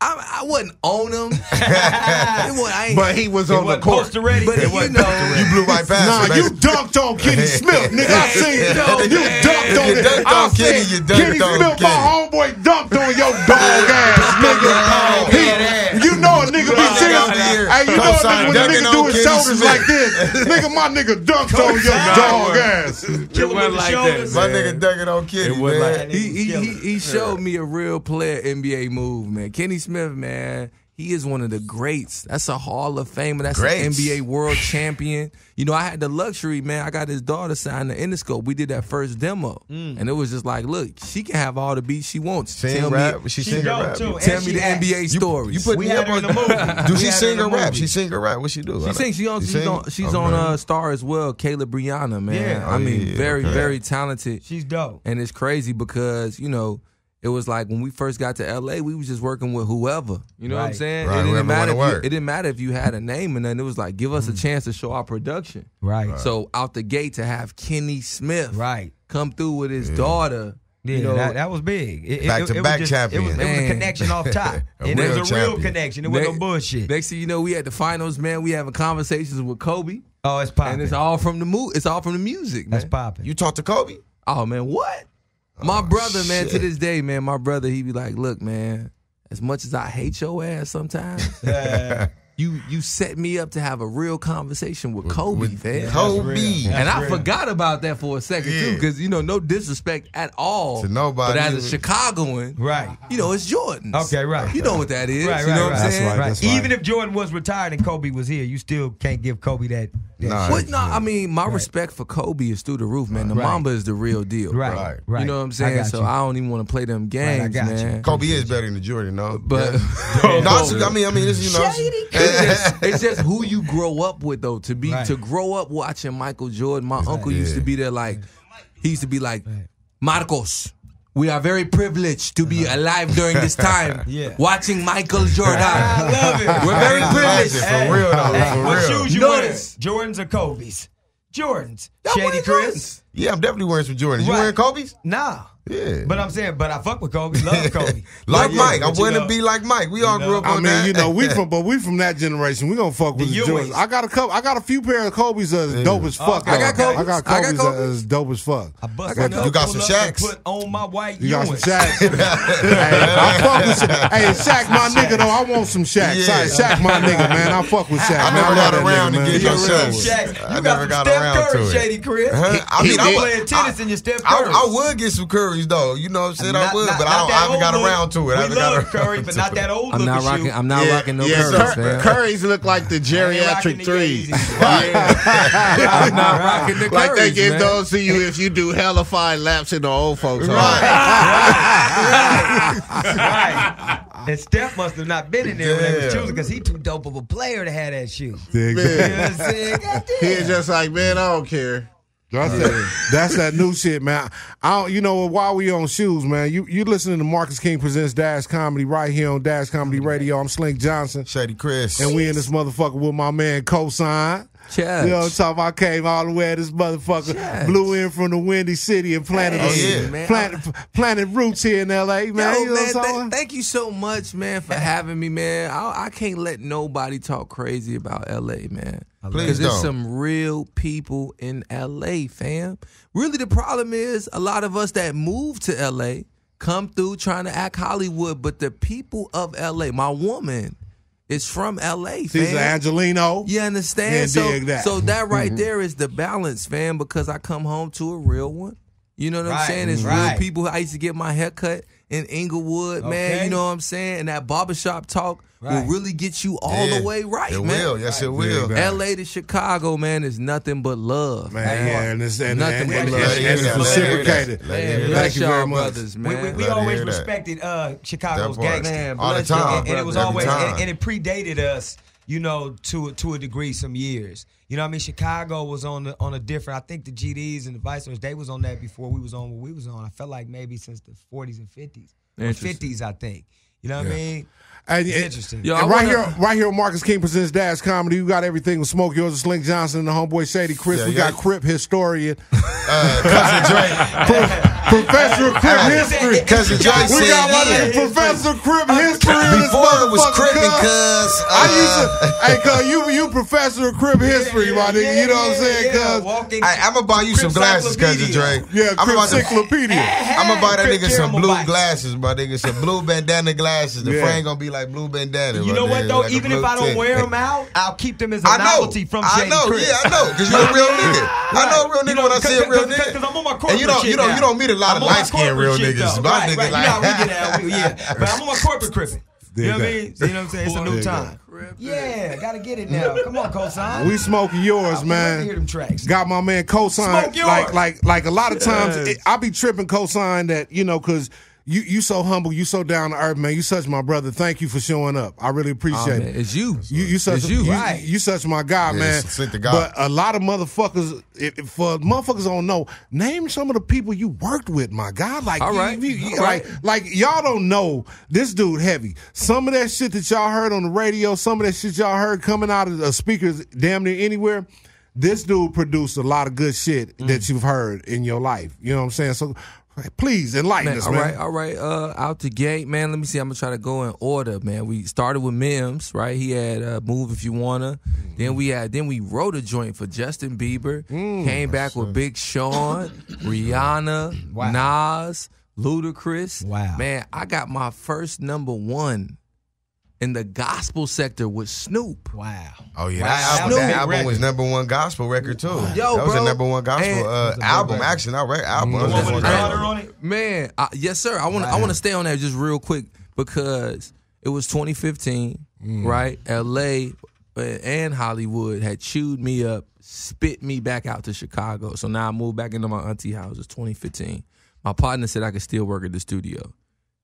I wasn't on him. I ain't, But he was on the court. Poster ready. but It you wasn't know, poster ready. You blew right past Nah, him. you dunked on Kenny Smith, nigga. I seen you. You man. dunked on You it. dunked I on Kenny, said, you dunked Kenny on Smith, Kenny. my homeboy, dunked on your dog ass, nigga. You know a nigga be serious. Hey, you know a nigga when a Dunking nigga on do his Kenny shoulders Smith. like this. Nigga, my nigga dunked on your dog ass. Kill him with the like shoulders. My nigga dunking on Kenny, man. He showed me a real player NBA move, man. Kenny Smith, man, he is one of the greats. That's a Hall of Famer. That's Greats. an NBA world champion. You know, I had the luxury, man. I got his daughter signed the Interscope. We did that first demo. And it was just like, look, she can have all the beats she wants. Sing rap? She sing or dope, rap? too. Tell And me she the acts. NBA stories. You put We me had up her in on the movie. Do We she had her sing in the or rap? movie. She sing or rap? What she do? She sings. She's on Star as well. Kayla Brianna, man. Yeah. I mean, yeah, very, okay. very talented. She's dope. And it's crazy because, you know, it was like when we first got to LA, we was just working with whoever. You know what I'm Right. saying? Right, It whoever didn't matter. wanna work. It didn't matter if you had a name and then it was like, give us a chance to show our production. Right. So out the gate to have Kenny Smith Right. come through with his daughter. Yeah, you know, that was big. Back-to-back was champion. It was a Man. connection off top. A And it real was a real champion. connection. It wasn't no bullshit. Next thing you know, we at the finals, man. We having conversations with Kobe, Oh, it's popping. and it's all from the It's all from the music, man. That's popping. You talked to Kobe? Oh man, what? My brother, man, to shit. this day, man, my brother, he be like, look, man, as much as I hate your ass sometimes, you set me up to have a real conversation with Kobe, man. Kobe. And I real. forgot about that for a second too, Yeah. because you know, no disrespect at all To nobody. but as a Chicagoan, Right. you know, it's Jordan's. Okay, right. You know what that is. Right, you know what I'm That's saying? right. Right. That's right. Even if Jordan was retired and Kobe was here, you still can't give Kobe that. Nah. What? No, I mean, my respect for Kobe is through the roof, man. The Right. Mamba is the real deal, Right. bro. Right. Right. You know what I'm I saying? got So you. I don't even want to play them games, I got you. man. Kobe is better than Jordan, though. But No, I mean, this, you know. it's just who you grow up with, though. To grow up watching Michael Jordan. My uncle used to be there, like he used to be like, Marcos, we are very privileged to be alive during this time, Yeah. watching Michael Jordan. I love it. We're very privileged. For real, though. For What real. shoes you Notice. wearing? Jordans or Kobe's? Jordans. Y'all Shady wearing Chris? Jordans? Yeah, I'm definitely wearing some Jordans. You Right. wearing Kobe's? Nah. Yeah. But I'm saying, I fuck with Kobe. Love Kobe. Like Yeah, Mike. I but you want to know, be like Mike. We all grew up I on mean, that. you know, we from that generation. We gonna fuck with The the Jordans. Ewings. I got a few pair of Kobe's as dope as fuck. I got though. Kobe's. I got I got Kobe's Kobe's. as dope as fuck. I bust got- my you got pull some up and Shaqs? Put on my white You got some Ewing. Shaqs. Hey, I fuck with Shaq. Hey, Shaq, my nigga though. I want some Shaq. Yeah. Shaq, my nigga, man. I fuck with Shaq. I man. never love got that around nigga, to man. get He your a real Shaq. one. Shaq, I you never got some got Steph around Curry, to it. Shady Chris. I mean, You playing tennis in your Steph Curry. I would get some Currys, though. You know what I'm saying? I would, but I haven't got around to it. I We haven't got love around Curry, but to not it. that old I'm not looking rocking. shoe. I'm not rocking no Yeah, Currys, man. Curry's look like the I ain't rocking geriatric the threes. Yeezys. I'm not rocking the Like they Currys, give man. those to you if you do hella fine laps in the old folks home. Right. And Steph must have not been in there when they was choosing because he too dope of a player to have that shoe. You know what I'm saying? He's just like, man, I don't care. That's that new shit, man. While we on shoes, man, you listening to Marcus King Presents Dash Comedy right here on Dash Comedy Radio. I'm Slink Johnson. Shady Chris. And we in this motherfucker with my man Cosign. Church. You know what I'm talking about? Came all the way to this motherfucker. Church. Blew in from the Windy City and planted roots here in L.A., man. Yo, you know what I'm man, talking about? thank you so much, man, for having me, man. I can't let nobody talk crazy about L.A., man. Because there's some real people in L.A., fam. Really, the problem is a lot of us that move to L.A. come through trying to act Hollywood, but the people of L.A., my woman is from L.A., fam. She's Angelino. You understand? That. So that right there is the balance, fam, because I come home to a real one. You know what I'm saying? It's real people. I used to get my hair cut in Inglewood, man. You know what I'm saying? And that barbershop talk will really get you all the way right, it man. Will. Yes, it will. L.A. to Chicago, man, is nothing but love. Man, and it's nothing but love. It's reciprocated. Thank you very much. Brothers, man. We always respected Chicago's gangster. All the time. And it was always, and it predated us, you know, to a degree, some years. You know what I mean? Chicago was on a different, I think the GDs and the Vice Lords, they was on that before we was on what we was on. I felt like maybe since the 40s and 50s. Or 50s, I think. You know what I mean? And interesting. Yo, right here on Marcus King Presents Dash Comedy, you got everything with Smoke Yours and Slink Johnson and the homeboy Shady Chris. We got Crip historian. Cousin Dre. Professor of Crip history. Cousin Dre said, we got my nigga Professor of Crip history. Before it was Crippin', cuz. Hey, cuz, you Professor of Crip history, my nigga. You know what I'm saying, cuz? I'm going to buy you some glasses, Cousin Dre. Yeah, Crip Encyclopedia. I'm going to buy that nigga some blue glasses, my nigga. Some blue bandana glasses. The frame going to be like blue bandana. You know what, though? Like even if I don't wear them out, I'll keep them as a novelty from Shady Chris. Yeah, I know. Because you're a real nigga. I know a real nigga when I see a real nigga. Because I'm on my corporate shit. You don't meet a lot of light-skinned real niggas. My nigga like... Yeah, but I'm on my corporate crippin'. You know what I mean? You know what I'm saying? It's a new time. Yeah, gotta get it now. Come on, Cosign. We smoking yours, man. Hear them tracks. Got my man Cosign. Like a lot of times, I be tripping Cosign that, you know, because you so humble, you so down to earth, man. You such my brother. Thank you for showing up. I really appreciate it. It's you. You such you such my guy, man. But a lot of motherfuckers, for motherfuckers don't know, name some of the people you worked with, my guy. Like, like y'all don't know this dude heavy. Some of that shit that y'all heard on the radio, some of that shit y'all heard coming out of the speakers damn near anywhere. This dude produced a lot of good shit that you've heard in your life. You know what I'm saying? So please enlighten us, man. All right. Out the gate, man. Let me see. I'm gonna try to go in order, man. We started with Mims, right? He had "Move If You Wanna." Then we wrote a joint for Justin Bieber. Came back with Big Sean, Rihanna, Nas, Ludacris. Wow, man. I got my first #1 in the gospel sector with Snoop. Wow. Oh, yeah. That album was #1 gospel record, too. Yo, that was bro, a #1 gospel album. Actually, not record album. The one with the daughter on it? Man, yes, sir. I want to stay on that just real quick because it was 2015, right? L.A. and Hollywood had chewed me up, spit me back out to Chicago. So now I moved back into my auntie house. It's 2015. My partner said I could still work at the studio.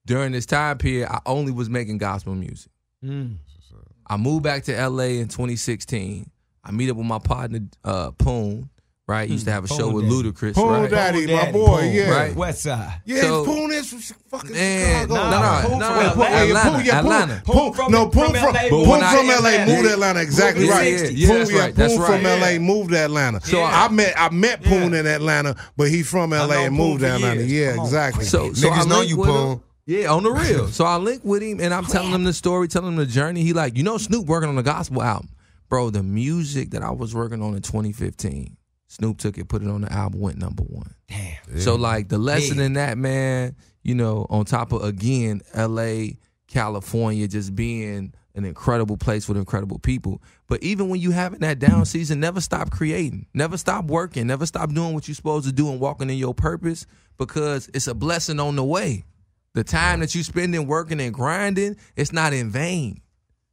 During this time period, I only was making gospel music. I moved back to LA in 2016. I meet up with my partner, Poon, right? Used to have a show with Ludacris, Poon right? Daddy, my boy, yeah. Right? West Side. Yeah, So- Poon is from fucking Man, Chicago. no, Atlanta. Poon from LA, moved to Atlanta. Exactly right. Yeah, Poon, that's right. Poon That's from right. LA, moved to Atlanta. So I met Poon in Atlanta, but he's from LA and moved to Atlanta. Yeah, exactly. So Niggas I know linked you, with him. Poon. Yeah, on the real. So I linked with him, and I'm telling him the story, telling him the journey. He like, Snoop working on the gospel album. Bro, the music that I was working on in 2015, Snoop took it, put it on the album, went #1. Damn. So, like, the lesson in that, man, on top of, again, L.A., California, just being an incredible place with incredible people. But even when you having that down season, never stop creating. Never stop working. Never stop doing what you're supposed to do and walking in your purpose because it's a blessing on the way. The time that you spending working and grinding, it's not in vain.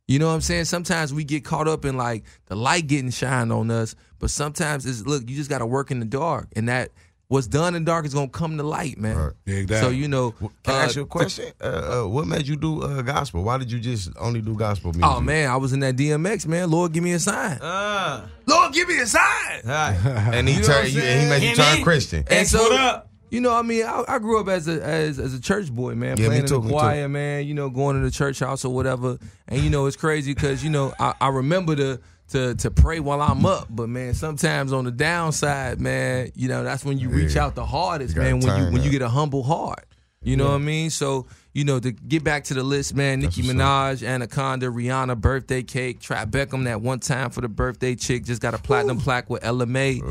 You know what I'm saying? Sometimes we get caught up in like the light getting shined on us, but sometimes you just got to work in the dark. And that what's done in dark is gonna come to light, man. Right. Yeah, exactly. So you know, Can I ask you a question? What made you do gospel? Why did you just only do gospel music? oh man, I was in that DMX, man. Lord, give me a sign. Lord, give me a sign. And he You know turned what you, I'm and he made you saying? turn Christian. And so, you know, I mean, I grew up as a church boy, man, Yeah, me playing too, in the me choir, too. man. You know, going to the church house or whatever. And you know, it's crazy because you know I remember to pray while I'm up, but man, sometimes on the downside, man, you know, that's when you reach out the hardest, You gotta man. When turn you up. get a humble heart, you know what I mean. So. You know, to get back to the list, man, Nicki what's Minaj, Anaconda, Rihanna, birthday cake, Trap Beckham that one time for the birthday chick, just got a platinum plaque with LMA.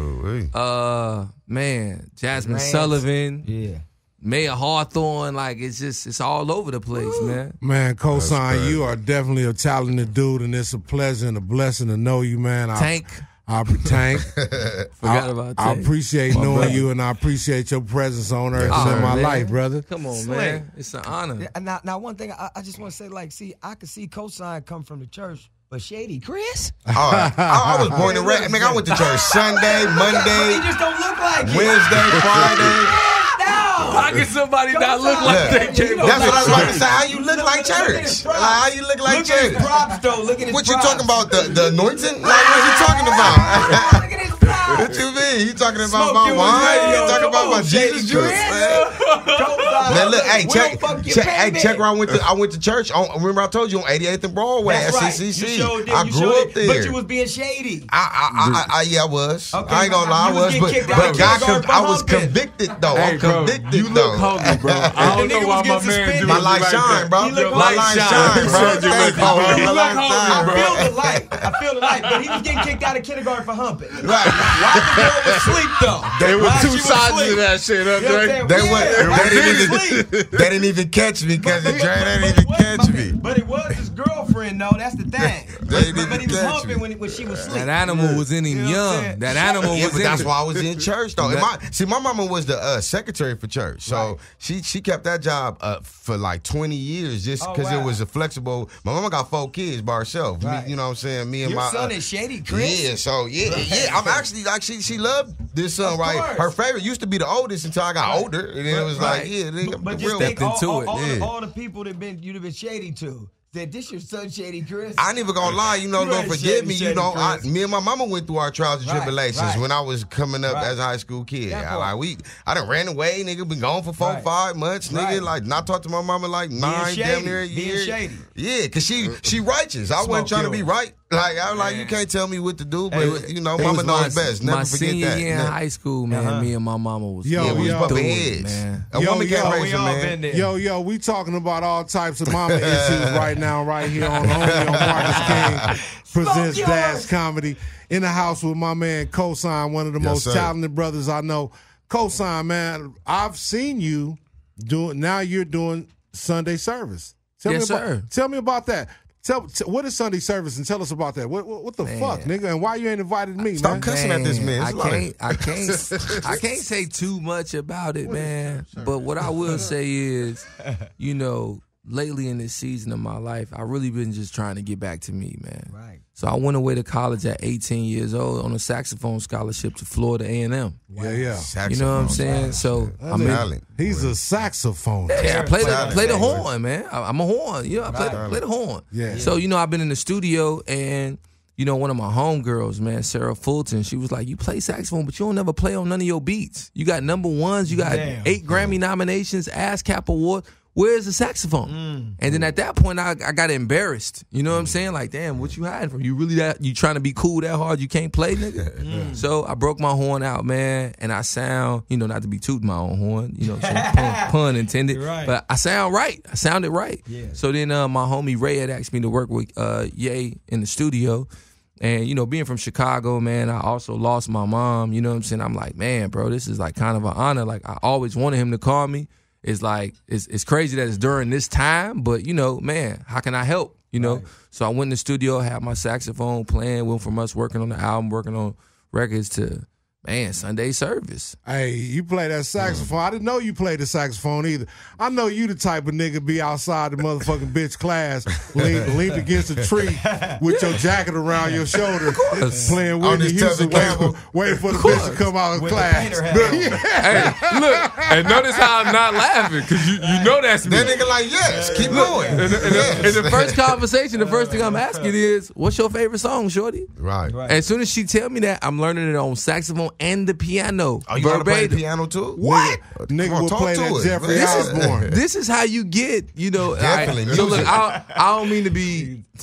Oh, Man, Jasmine Rance. Sullivan, Yeah. Maya Hawthorne, like it's all over the place, man. Man, Cosign, crazy. you are definitely a talented dude, and it's a pleasure and a blessing to know you, man. Tank, Tank. forgot about I Tank. appreciate My knowing brother. you, and I appreciate your presence on earth Oh, in my man. life, brother. Come on, Slick. man, it's an honor. Yeah, now one thing I just want to say, like, see, I could see Cosign come from the church, but Shady Chris, All right. I was born and raised. I mean, I went to church Sunday, he Monday, just don't look like it. Wednesday, Friday. How can somebody not look like they came That's what I was about to say. How you look like church? Like, how you look like Look at his church? props, though. Look at his What you props. talking about? The anointing? Like, what you talking about? Look at his props. What you mean? You talking about Smoke my you wine? was You ready, talking come about on, my Shady Jesus juice, Chris. man? Man, look, hey, We check, don't fuck your check, hey, baby. check where I went to church. Remember I told you on 88th and Broadway at That's right. CCC. You showed it. I You grew showed up it. there. But you was being shady. Yeah, I was. Okay, I ain't gonna lie, I you was was, getting but kicked out of God, kindergarten I for was humping. convicted though. Hey, I'm bro, convicted you though. look holy, bro. I don't The know nigga why was my getting man suspended. do My it light like shine, that. bro. He look My like light shine. shine, bro. Appreciate you, Thank bro. you, You my look light holy, shine, bro. I feel the light. I feel the light. But he was getting kicked out of kindergarten for humping. Right. Why the girl was asleep, though? There were Why two she was sides asleep? to that shit, You know what I'm Andre. saying? They Yeah, went. why They she didn't was even. asleep? They didn't even catch me because the Dre didn't but even it was- catch me. But it was his girlfriend, though. That's the thing. They didn't But he was catch humping me. when she was asleep. That animal was in him You know what I'm young. saying? That animal Yeah, was but in that's him. why I was in church though. And my mama was the secretary for church, so she kept that job for like 20 years just Oh, because wow. it was a flexible. My mama got 4 kids by herself. Right. Me, you know what I'm saying? Me and Your my son is Shady Chris. Yeah, so yeah. I'm actually like she loved this son, Of right? course. Her favorite used to be the oldest until I got older, and then it was like, yeah, they got But the just real. think Stepped into it, all the people that you'd have been shady to. That this your son, Shady Chris. I ain't even gonna lie, you know, You don't ain't forgive shady, me. You shady, know, Chris. me and my mama went through our trials and Right, tribulations right. when I was coming up Right. as a high school kid. That I, part. I done ran away, nigga, been gone for 4, Right. 5 months, nigga, Right. like not talked to my mama like 9, shady, damn near a being year. shady. Yeah, cause she righteous. I wasn't Smoke trying to be yours. right. Like I was like, you can't tell me what to do, but Hey, you know, it mama was knows best. Never my forget senior that. year in Never- high school, man. Me and my mama was Yo, Yeah, we was yo. bumping through it, heads. man. A woman Yo, can't yo, raise we a all man. been there. Yo, we talking about all types of mama issues right now, right here on Marcus King presents yours. Dash Comedy. In the house with my man Cosign, one of the Yes, most sir. talented brothers I know. Cosign, man, I've seen you doing. Now you're doing Sunday service. Yes, me about, sir. Tell me about that. What is Sunday service, and tell us about that. What the fuck, nigga, and why you ain't invited me, Stop man? cussing at this man. I It's a lot of- I can't say too much about it, man. But what I will say is, you know, lately in this season of my life, I really been just trying to get back to me, man. Right. So I went away to college at 18 years old on a saxophone scholarship to Florida A&M. Yeah. You know what I'm saying? So I'm in, Talent. He's a saxophone. yeah, I play the Talent. horn, man. I'm a horn. You know, I play the horn. Yeah. So, you know, I've been in the studio and, you know, one of my homegirls, man, Sarah Fulton, she was like, you play saxophone, but you don't never play on none of your beats. You got number ones, you got Damn. 8 Grammy nominations, ASCAP award. Where's the saxophone? And then at that point, I got embarrassed. You know what I'm saying? Like, damn, what you hiding from? You really you trying to be cool that hard you can't play, nigga? So I broke my horn out, man, and I sound, you know, not to be tooting my own horn, you know, so pun intended, Right. but I sound right. I sounded right. Yeah. So then my homie Ray had asked me to work with Ye in the studio. And, you know, being from Chicago, man, I also lost my mom. You know what I'm saying? I'm like, man, bro, this is like kind of an honor. Like, I always wanted him to call me. It's like, it's crazy that it's during this time, but, you know, man, how can I help? You know? Right. So I went in the studio, had my saxophone playing, went from us working on the album, working on records to Man, Sunday service. Hey, you play that saxophone. I didn't know you played the saxophone either. I know you the type of nigga be outside the motherfucking bitch class, leaned against a tree with your jacket around your shoulder, playing Whitney Houston, waiting for the bitch to come out of class. Hey, look, and notice how I'm not laughing, because you know that's me. That nigga like, yes, keep going. In the first conversation, the first thing I'm asking is, what's your favorite song, shorty? Right. As soon as she tell me that, I'm learning it on saxophone and the piano. Oh, you gotta play the piano too? What? Nigga will play that Jeffrey Osborne. This is how you get, Definitely. So look, I don't mean to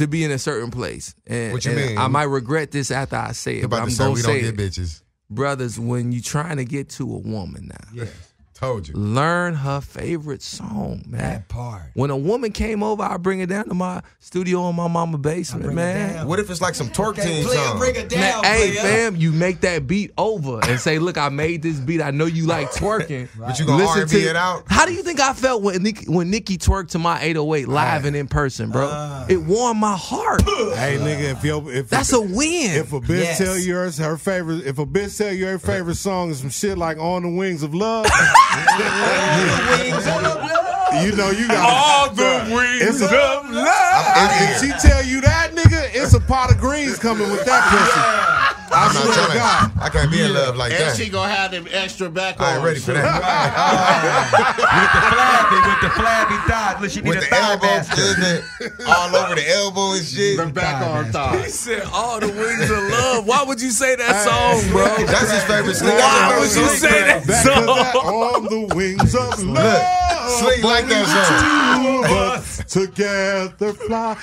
be in a certain place. And, what you mean? I might regret this after I say it, but I'm going to say we it. don't get bitches. Brothers, when you trying to get to a woman now. Yeah. Told you. Learn her favorite song, man. That part. When a woman came over, I bring her down to my studio in my mama basement, man. What if it's like some twerk team song? Bring it down, Hey, fam, you make that beat over and say, look, I made this beat. I know you like twerking. But you gonna R&B it out? How do you think I felt when Nikki twerked to my 808 live and in person, bro? It warmed my heart. Hey, nigga, if that's a win. If a bitch tell you her favorite, if a bitch tell you her favorite song is some shit like "On the Wings of Love," you know you got all the wings of love. If she tell you that, nigga, it's a pot of greens coming with that pussy. I swear to God. I can't be in love like And that. she gonna have them extra back on. I ain't ready for that. With the flabby thighs. Look, she need With a the thigh elbow, master. all over the elbow and shit. The back on He thigh. said all the wings of love. Why would you say that song, bro? That's his favorite sling. Why would you say that song? On the wings of love. Sling like that song. Two of us together fly.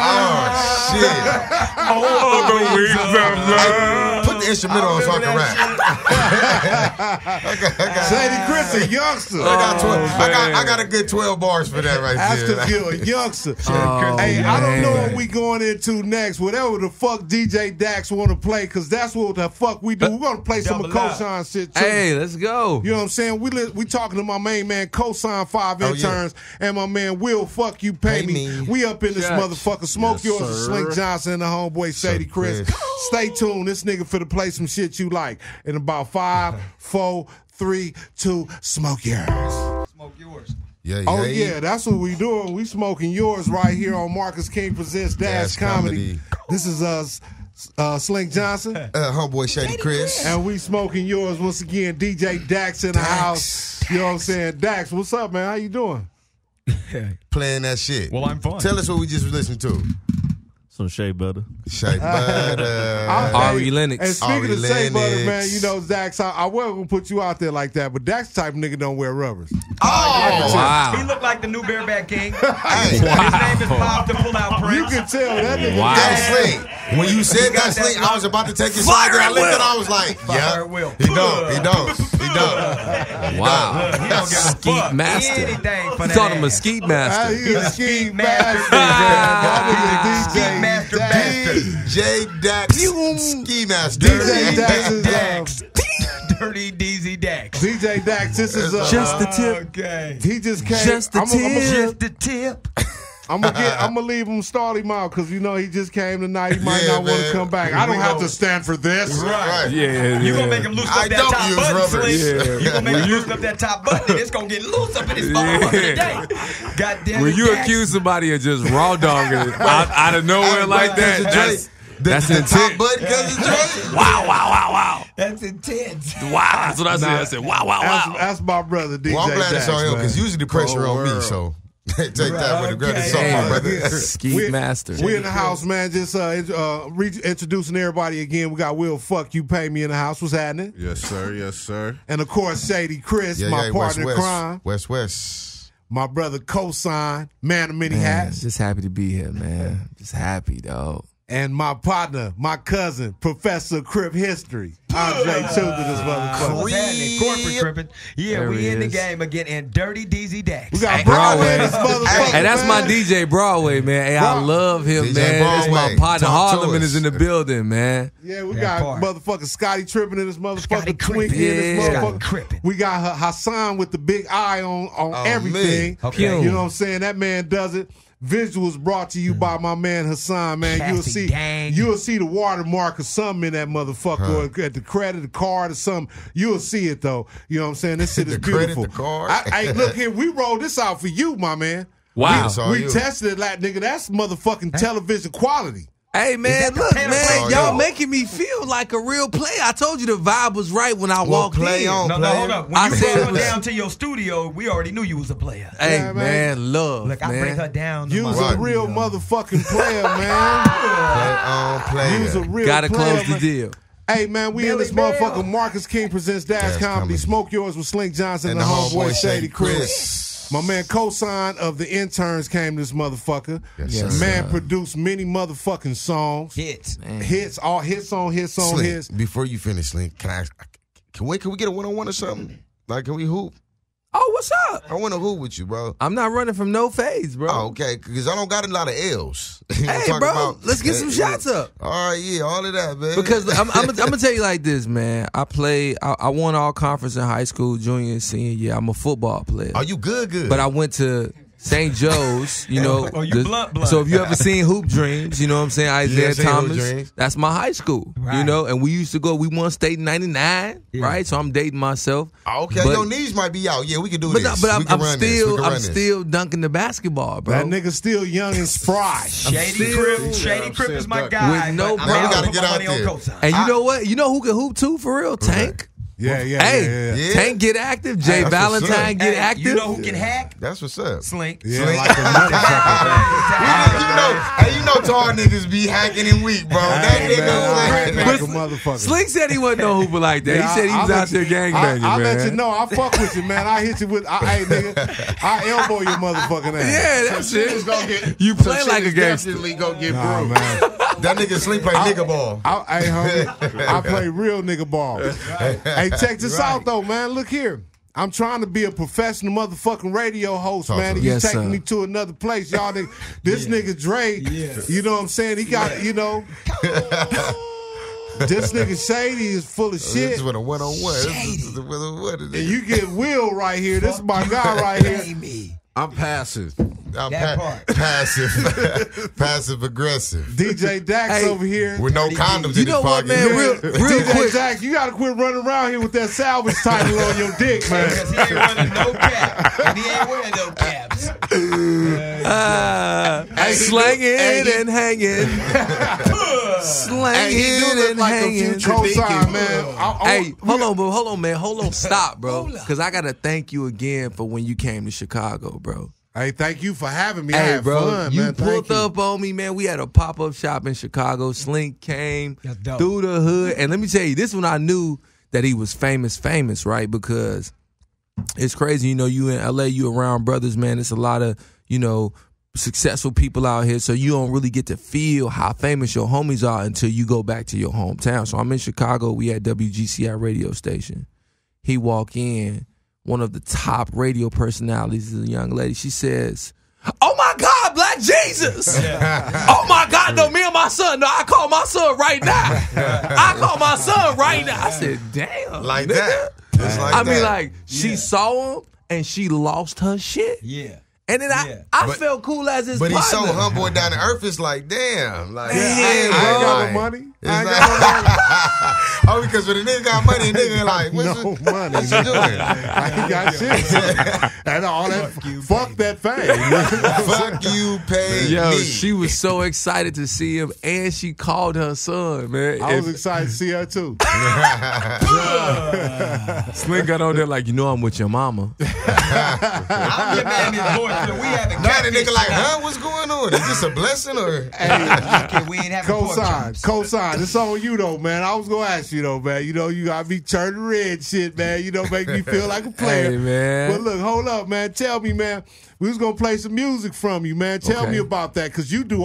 Oh, shit. All the wings of love. Put the instrumental on so I can rap. Sadie Chris, a youngster. I got a good 12 bars for that right That's there. because you're a youngster. Oh, Hey, I don't know man. what we going into next. Whatever the fuck DJ Dax want to play, because that's what the fuck we do. We're going to play some of Double up. Cosign shit, too. Hey, let's go. You know what I'm saying? We talking to my main man, Cosign 5 Oh, interns, and my man Will Fuck You Pay Pay Me. me. We up in this Yes. motherfucker. Smoke Yes, yours with sir. Slink Johnson and the homeboy Sadie Chris. Stay tuned. This nigga finna play some shit you like. In about 5, 4, 3, 2, smoke yours. Smoke yours. Yeah, Oh yeah, that's what we doing. We smoking yours right here on Marcus King Presents Dash Comedy. This is us, Slink Johnson, homeboy Shady Chris. and we smoking yours once again. DJ Dax in the house. You know what I'm saying? Dax, what's up, man? How you doing? Playing that shit. Well, I'm fine. Tell us what we just listened to. Some shea butter. Shea butter. Ari Lennox. And speaking Ari of Shea Butter, Lennox. man, you know, Dax, I wasn't gonna put you out there like that, but Dax type of nigga don't wear rubbers. Oh, Wow. He looked like the new Bareback King. Hey, His name is Bob the Pull Out You Prince. can tell that nigga. Wow. that sling. When you said that sling, I was about to take his slide. I looked and I was like, yeah. Will. He don't. Wow. He don't give a Skeet fuck. master. Anything for You that called him a ass. skeet Ah, master. he a ski master. master. Ski master bastard. DJ Dax, Ski Master. DJ Dax is Dax. Dirty DZ Dax. DJ Dax. This is Just the tip. Okay. He just came. Just the tip. Just the tip. I'm gonna leave him stall him out because you know he just came tonight. He might Yeah, not want to man. come back. I don't We have gonna- to stand for this. Right. Yeah, You gonna make him loosen I up that don't top use button, rubbers. Slick. You gonna make him loosen up that top button, and it's gonna get loose up in his motherfucker today. Goddamn. When it, you Dax. accuse somebody of just raw dogging it out of nowhere like that, that's the top intent. button because of Drake. Wow. That's intense. Wow. That's what I said. I said, wow. That's my brother, DJ Well, I'm glad Dax, it's on him man. because usually the pressure on me, so take that with a grain of salt, my brother. Skeet master. We in the house, man. Just introducing everybody again. We got Will Fuck You Pay Me in the house. What's happening? Yes, sir. Yes, sir. And of course, Shady Chris, my partner in crime. West. My brother Cosign, man of many Man, hats. just happy to be here, man. Just happy, dog. And my partner, my cousin, Professor Crip History, Andre Chu to this motherfucker. What's happening? Corporate crippin'. Yeah, There we he in the is. game again. And Dirty DZ Dax. We got Broadway in Broadway. this motherfucker. Hey, that's my man. DJ Broadway, man. Hey, I love him, DJ man. That's my Broadway. partner. Talk to Harleman us. is in the building, man. Yeah, we That got part. motherfucking Scotty Trippin in this Scotty motherfucker, Crippin'. Twinkie in this Yeah. motherfucker. Scotty Crippin'. We got Hassan with the big eye on everything. Okay. You know what I'm saying? That man does it. Visuals brought to you by my man Hassan, man. Cassie Dang. You'll see the watermark or something in that motherfucker, or at the credit, the card or something. You'll see it though. You know what I'm saying? This shit is The credit, beautiful. the card. Hey, look here, we rolled this out for you, my man. Wow. We tested it like, nigga, that's motherfucking television quality. Hey, man, look, man, y'all yo. making me feel like a real player. I told you the vibe was right when I walked play in. on. No, hold up. When I you said brought it her was- down to your studio, we already knew you was a player. Hey, Yeah, man. man, love, Look, I man. bring her down. To You my was a studio. real motherfucking player, man. Play You was a on. real Gotta player, close the man. deal. Hey, man, we in Billy this Bell. motherfucker. Marcus King presents Dash Dash Comedy. Comedy. Smoke Yours with Slink Johnson And and the the homeboy homeboy Shady Shady Chris. Chris. My man Cosign of the Interns came to this motherfucker. Yes, Man sir. produced many motherfucking songs. Hits. Hits, all hits on hits on Slink, hits. before you finish, Slink, can we get a one-on-one or something? Like, can we hoop? Oh, what's up? I want to hoop with you, bro. I'm not running from no phase, bro. Oh, okay, because I don't got a lot of L's. You know, Hey, talking bro, about- let's get some shots up. All right, yeah, all of that, man. Because I'm gonna tell you like this, man. I won all conference in high school, junior and senior year. I'm a football player. Are you good? But I went to St. Joe's, you know. Oh, you blunt. So if you ever seen Hoop Dreams, you know what I'm saying, Isaiah seen Hoop Thomas, Dreams. that's my high school, you Right. know. And we used to go. We won state in '99, right? So I'm dating myself. Oh, okay, But- your knees might be out. Yeah, we can do But, this. but We I'm, can I'm run this. We still can run I'm this. still dunking the basketball, bro. That nigga still young and spry. Shady Crip is my guy. With no but problem. I'm We gotta put get my out money on there. cosign. And you know what? You know who can hoop too for real? Tank. Yeah. Hey, Yeah. Tank get active. Jay That's what's up. Valentine get Hey, active. You know who can hack? That's what's up. Slink. Yeah, Slink. like a motherfucker. You know, tall niggas be hacking in weak, bro. That Hey, man, nigga, like a motherfucker. Slick said he wasn't no hooper like that. Yeah, he said he was out there gangbanging, I'll man. let you know. I fuck with you, man. I hit you with, hey, nigga, I elbow your motherfucking ass. Yeah, that's Shit is it. gonna get. You play like a is gangster. Definitely gonna get Nah, bruised. man. That nigga Slink play nigga ball. Hey, homie, I play real nigga ball. Hey, check this out, though, man. Look here. I'm trying to be a professional motherfucking radio host, Talk man. to And me. you Yes, taking sir. me to another place. Y'all, this nigga Dre, you know what I'm saying? He got, you know, this nigga Shady is full of This shit. is with a one-on-one. This is with a what is And it? you get Will right here. This is my guy right here. I'm passive. I'm That part. passive, passive aggressive. DJ Dax Hey, over here. With no condoms You in his know what, pocket. man? Real DJ quick. Dax, you gotta quit running around here with that salvage title on your dick, man. Because he ain't running no cap. And he ain't wearing no caps. Slanging and hanging. Hey, Slanging he do look and like a hanging. future cosign, man. Hey, hold on, man. Hold on. Stop, bro. Because I got to thank you again for when you came to Chicago, bro. Hey, thank you for having me. I Hey, had bro, fun, you man. pulled Thank you. up on me, man. We had a pop-up shop in Chicago. Slink came That's dope. through the hood. And let me tell you, this one I knew that he was famous, right? Because it's crazy. You know, you in L.A., you around brothers, man. It's a lot of, you know, successful people out here. So you don't really get to feel how famous your homies are until you go back to your hometown. So I'm in Chicago. We at WGCI radio station. He walk in. One of the top radio personalities is a young lady. She says, "Oh my God, Black Jesus! Oh my God, no, me and my son. No, I call my son right now. I call my son right now." I said, "Damn, Like nigga." that. Just like I mean, that. like she saw him and she lost her shit. Yeah. And then Yeah. I felt cool as his But he's so partner. humble and down to earth. It's like, damn. Like, Yeah, I ain't bro. got no money. It's I ain't like- got no money. Oh, because when a nigga got money, a nigga like, what's No it- money. What you doing? I ain't got shit. And all that. Fuck that fame. Fuck you, pay Yo, me. she was so excited to see him, and she called her son, man. I was And excited to see her too. Slim got on there like, you know, I'm with your mama. I'm your man, his voice. We having Now the nigga catfish like, tonight. huh? What's going on? Is this a blessing or? Okay, we ain't having pork chops. Cosign. It's on you though, man. I was gonna ask you though, man. You know, you got me turning red shit, man. You know, make me feel like a player. Hey, man. But look, hold up, man. Tell me, man. We was gonna play some music from you, man. Tell Okay. me about that, cause you do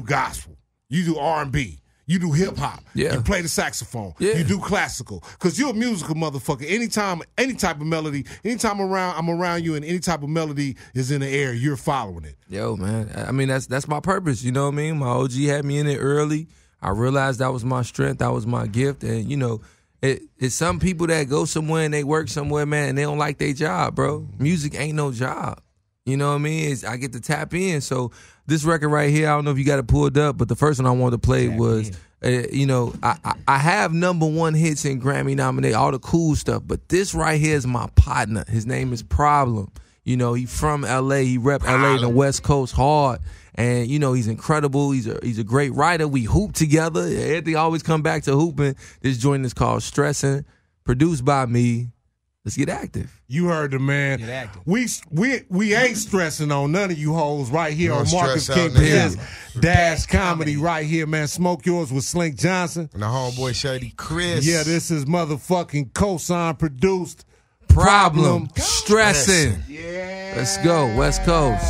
gospel, you do R&B. You do hip hop. Yeah. You play the saxophone. Yeah. You do classical. Cause you're a musical motherfucker. Anytime, any type of melody, anytime I'm around you and any type of melody is in the air, you're following it. Yo, man. I mean, that's my purpose. You know what I mean? My OG had me in it early. I realized that was my strength. That was my gift. And, you know, it's some people that go somewhere and they work somewhere, man, and they don't like their job, bro. Music ain't no job. You know what I mean? I get to tap in. So this record right here, I don't know if you got it pulled up, but the first one I wanted to play was, I have #1 hits and Grammy nominated, all the cool stuff, but this right here is my partner. His name is Problem. You know, he from LA. He rep LA and the West Coast hard. And, you know, he's incredible. He's a great writer. We hoop together. Everything always come back to hooping. This joint is called Stressin', produced by me. Let's get active. You heard the man. Get active. We ain't stressing on none of you hoes right here We on don't Marcus stress out King niggas. Presents Dash Comedy right here, man. Smoke yours with Slink Johnson. And the homeboy Shady Chris. Yeah, this is motherfucking cosign produced Problem. Stressin'. Yeah. Let's go. West Coast.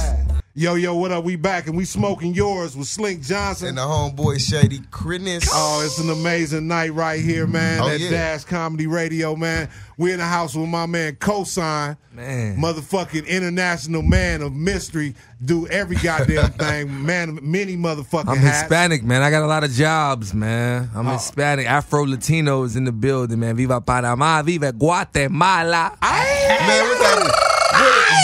Yo, what up? We back and we smoking yours with Slink Johnson. And the homeboy Shady Chris. Oh, it's an amazing night right here, man. Oh, At yeah. Dash Comedy Radio, man. We're in the house with my man Cosign. Man. Motherfucking international man of mystery. Do every goddamn thing. Man, many motherfucking I'm hats. Hispanic, man. I got a lot of jobs, man. I'm Hispanic. Afro-Latino is in the building, man. Viva Panama, viva Guatemala. Man,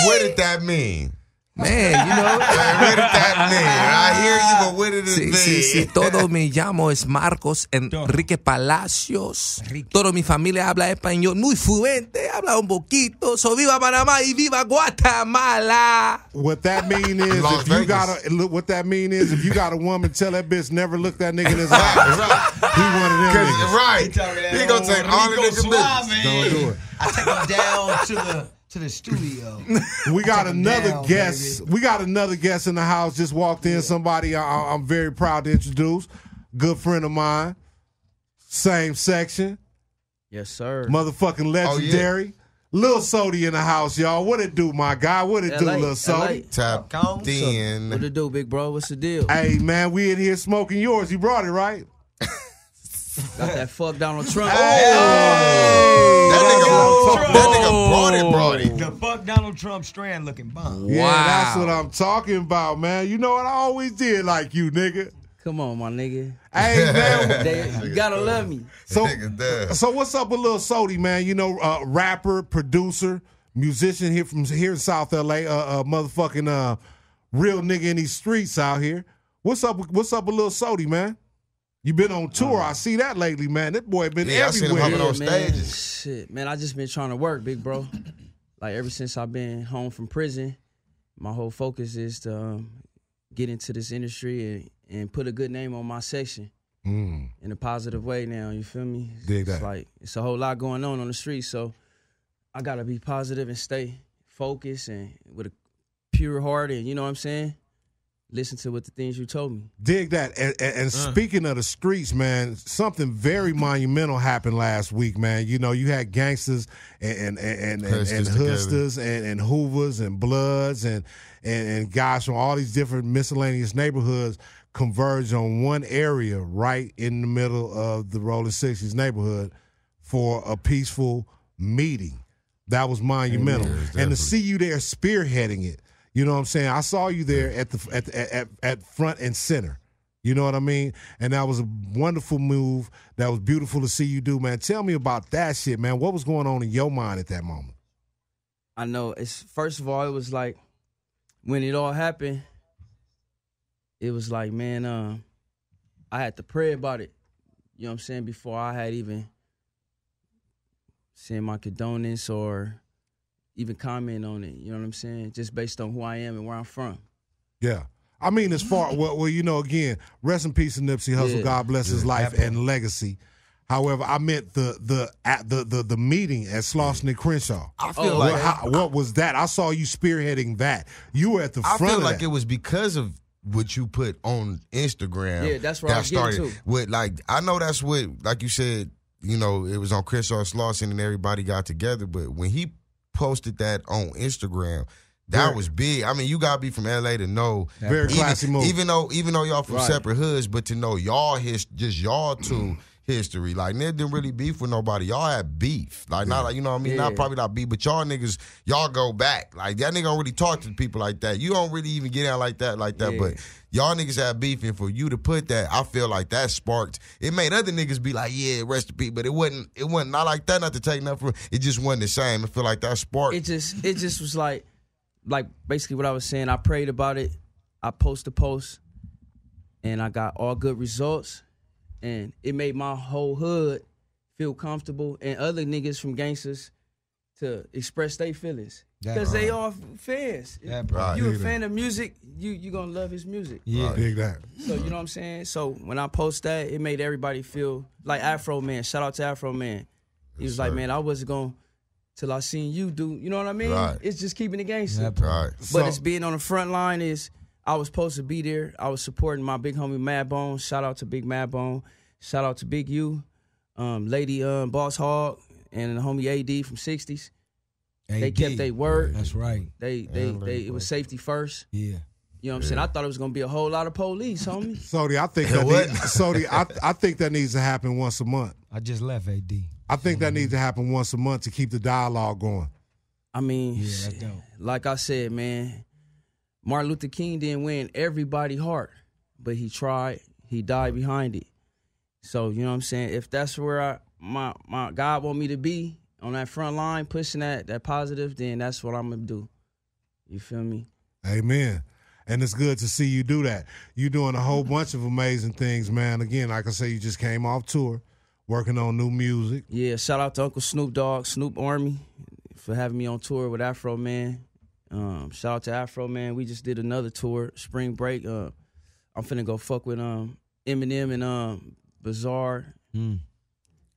what did that mean? Man, you know. Man, what did that mean? I hear you, but what did it mean? Si todo me llamo es Marcos Enrique Palacios. Toda mi familia habla español muy fluente, habla un poquito. So viva Panamá y viva Guatemala. What that mean is Las if you Vegas. got a woman, tell that bitch never look that nigga in his eye. He one of them niggas. Right. He gonna take all the niggas business. Don't do it. I take him down to the studio. We got Take 'em another down, guest. baby. We got another guest in the house. Just walked in. Somebody I'm very proud to introduce. Good friend of mine. Same section. Yes, sir. Motherfucking legendary. Lil Sody in the house, y'all. What it do, my guy? What it do, LA, Lil Sody? Tapped in. What it do, big bro? What's the deal? Hey, man, we in here smoking yours. You brought it, right? Got that fuck Donald Trump. That nigga brought it. The fuck Donald Trump strand looking bomb. Yeah, Wow. that's what I'm talking about, man. You know what? I always did like you, nigga. Come on, my nigga. Hey, man. You gotta love me. So what's up with Lil Sody, man? You know, rapper, producer, musician here in South LA, motherfucking real nigga in these streets out here. What's up with Lil Sody, man? You been on tour. I see that lately, man. That boy been Yeah, I seen him everywhere. hopping on man. stages. Shit, man, I just been trying to work, big bro. Like ever since I've been home from prison, my whole focus is to get into this industry and put a good name on my section in a positive way now, you feel me? Dig that. It's like, it's a whole lot going on the street, so I gotta be positive and stay focused and with a pure heart and, you know what I'm saying? Listen to what the things you told me. Dig that. And speaking of the streets, man, something very monumental happened last week, man. You know, you had gangsters and hustlers and hoovers and bloods and guys from all these different miscellaneous neighborhoods converge on one area right in the middle of the Rolling 60s neighborhood for a peaceful meeting. That was monumental. And to see you there spearheading it, you know what I'm saying? I saw you there at front and center. You know what I mean? And that was a wonderful move. That was beautiful to see you do, man. Tell me about that shit, man. What was going on in your mind at that moment? I know. It's first of all, it was like when it all happened, it was like, man, I had to pray about it. You know what I'm saying? Before I had even sent my condolence or even comment on it. You know what I'm saying? Just based on who I am and where I'm from. Yeah. I mean, as far, well, you know, again, rest in peace to Nipsey Hussle. Yeah. God bless his life and legacy. However, I meant the meeting at Slauson and Crenshaw. I feel like what was that? I saw you spearheading that. You were at the front I feel of like that. it was because of what you put on Instagram. Yeah, that's where I was started getting to. with, like, I know that's what, like you said, you know, it was on Crenshaw and Slauson and everybody got together, but when he posted that on Instagram, that was big. I mean, you gotta be from LA to know. Very classy move. Even though y'all from Right. separate hoods, but to know y'all just y'all two history. Like, nigga didn't really beef with nobody. Y'all had beef. Like, not like, you know what I mean? Not Yeah. probably not beef, but y'all niggas, y'all go back. Like, that nigga don't really talk to people like that. You don't really even get out like that, Yeah. but y'all niggas have beef, and for you to put that, I feel like that sparked. It made other niggas be like, yeah, rest in peace, but it wasn't not like that, not to take nothing from it. Just wasn't the same. I feel like that sparked. It just was like like basically what I was saying, I prayed about it. I post a post, and I got all good results, and it made my whole hood feel comfortable, and other niggas from gangsters to express their feelings because they all fans. Right. You a fan of music, you gonna love his music. Yeah, dig that. So you know what I'm saying. So when I post that, it made everybody feel like Afro Man. Shout out to Afro Man. He was like, man, I wasn't going till I seen you do. You know what I mean? Right. It's just keeping the gangster. Right. But it's being on the front line. Is I was supposed to be there. I was supporting my big homie Mad Bone. Shout out to Big Mad Bone. Shout out to Big U, Lady Boss Hog, and the homie AD from 60s. They kept their word. That's right. They it was safety first. Yeah. You know what I'm saying? I thought it was gonna be a whole lot of police, homie. Sody, I think I think that needs to happen once a month. I just left AD. I think that needs to happen once a month to keep the dialogue going. I mean, Yeah, that's dope. like I said, man, Martin Luther King didn't win everybody's heart, but he tried. He died behind it. So you know what I'm saying? If that's where my God want me to be on that front line, pushing that positive, then that's what I'm gonna do. You feel me? Amen. And it's good to see you do that. You're doing a whole bunch of amazing things, man. Again, like I say, you just came off tour, working on new music. Yeah, shout out to Uncle Snoop Dogg, Snoop Army, for having me on tour with Afro Man. Shout out to Afro Man. We just did another tour, spring break. I'm finna go fuck with Eminem and Bizarre.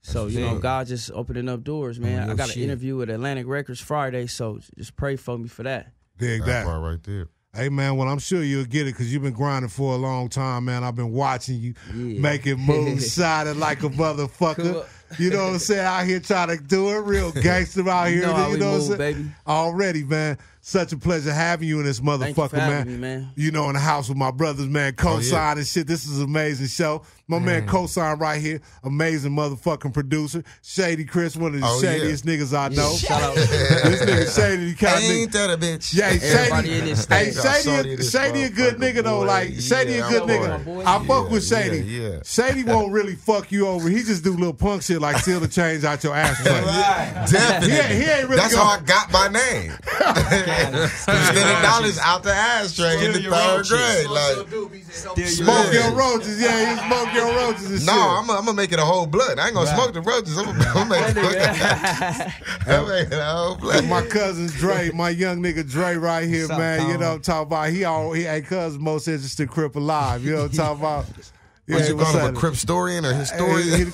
So, you know, God just opening up doors, man. I got an interview with Atlantic Records Friday, so just pray for me for that. Dig that. part right there. Hey, man, well, I'm sure you'll get it because you've been grinding for a long time, man. I've been watching you making moves, shining like a motherfucker. You know what I'm saying? Out here trying to do it. Real gangster out here. You know how we what I'm move, saying? baby. Already, man. Such a pleasure having you in this motherfucker, Thank you for man. having me, man. You know, in the house with my brothers, man. Cosign and shit. This is an amazing show. My man Cosign right here, amazing motherfucking producer. Shady Chris, one of the shadiest niggas I know. Shout out. This nigga Shady, the kind of Ain't nigga. that a bitch? Yeah, Everybody Shady. in this Hey, state. Shady a good nigga though. boy. Like Shady a good Yeah, nigga. boy. I fuck with Yeah, Shady. yeah. Shady won't really fuck you over. He just do little punk shit like steal the change out your ashtray. Definitely. He ain't really That's how I got my name. Spending dollars out the ashtray in the third grade. Like, Smoke your roaches. Yeah, you smoke your roaches and shit. no, I'm gonna make it a whole blunt. I ain't gonna smoke the roaches. I'm gonna make it a whole blunt. My cousin Dre, my young nigga Dre right here, man. You know what I'm talking about? He ain't cousin most interesting Crip alive. You know what I'm talking about? Yeah, What you what's call him, a happening? Crip historian or historian?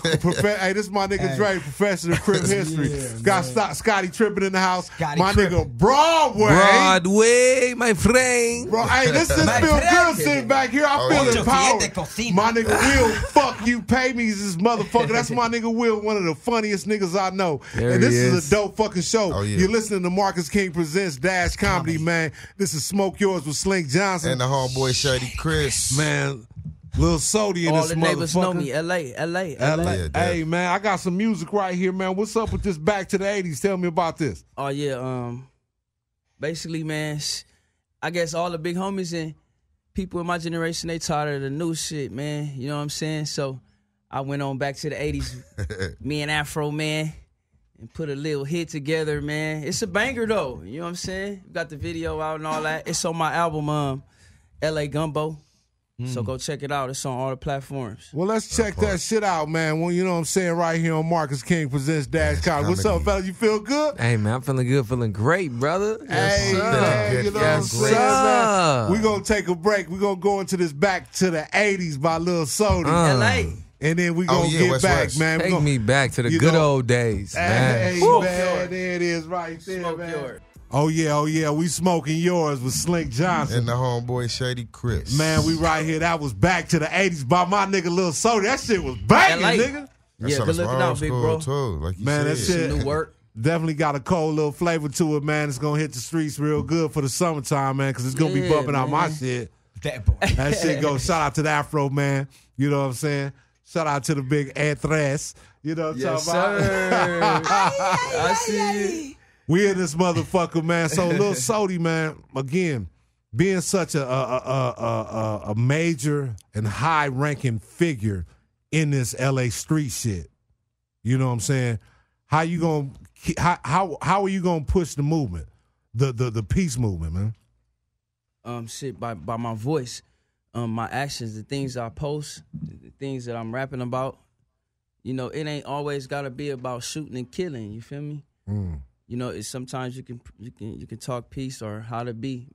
Hey, this is my nigga Dre, professor of Crip history. Got Scotty tripping in the house. Scotty my tripping. nigga Broadway. Broadway, my friend. Bro, hey, this feel good sitting back here. I feel empowered. My nigga Will, fuck you, pay me this motherfucker. That's my nigga Will, one of the funniest niggas I know. There and this he is is. a dope fucking show. Oh, yeah. You're listening to Marcus King Presents Dash Comedy, man. This is Smoke Yours with Slink Johnson. And the homeboy Shady Chris. Man, Lil Sody in All this the neighbors know motherfucker. me. L.A. Yeah, Hey, man, I got some music right here, man. What's up with this back to the 80s? Tell me about this. Oh yeah, basically, man, I guess all the big homies and people in my generation, they tired of the new shit, man. You know what I'm saying? So I went on back to the 80s, me and Afro Man, and put a little hit together, man. It's a banger though. You know what I'm saying? Got the video out and all that. It's on my album, LA Gumbo. So go check it out. It's on all the platforms. Well, let's check that shit out, man. Well, you know what I'm saying? Right here on Marcus King Presents Dash Comedy. What's up, fellas? You feel good? Hey, man, I'm feeling good, feeling great, brother. Hey, man, you know what I'm saying, man? We're going to take a break. We're going to go into this back to the 80s by Lil Sody. LA. And then we're going to get West back, West. man. We Take gonna- me back to the you good know- old days, man. Hey, Woo. man, there it is right there, Smoke man. yours. Oh, yeah, we smoking yours with Slink Johnson. And the homeboy Shady Chris. Man, we right here. That was back to the 80s by my nigga Lil Sody. That shit was banging, LA. nigga. That's Yeah, on good the looking small out, big school, bro. Too, like you Man, that said. shit New work. definitely got a cold little flavor to it, man. It's gonna hit the streets real good for the summertime, man, because it's gonna be Yeah, bumping out my man. shit. That boy. That shit goes. Shout out to the Afro man. You know what I'm saying? Shout out to the big Anthrax. You know what I'm Yes, talking about? I see it. We in this motherfucker, man. So Lil Sody, man, again, being such a major and high ranking figure in this LA street shit. You know what I'm saying? How you gonna how are you gonna push the movement? the peace movement, man? Shit, by my voice, my actions, the things I post, the things that I'm rapping about. You know, it ain't always gotta be about shooting and killing. You feel me? You know, it's sometimes you can talk peace or how to be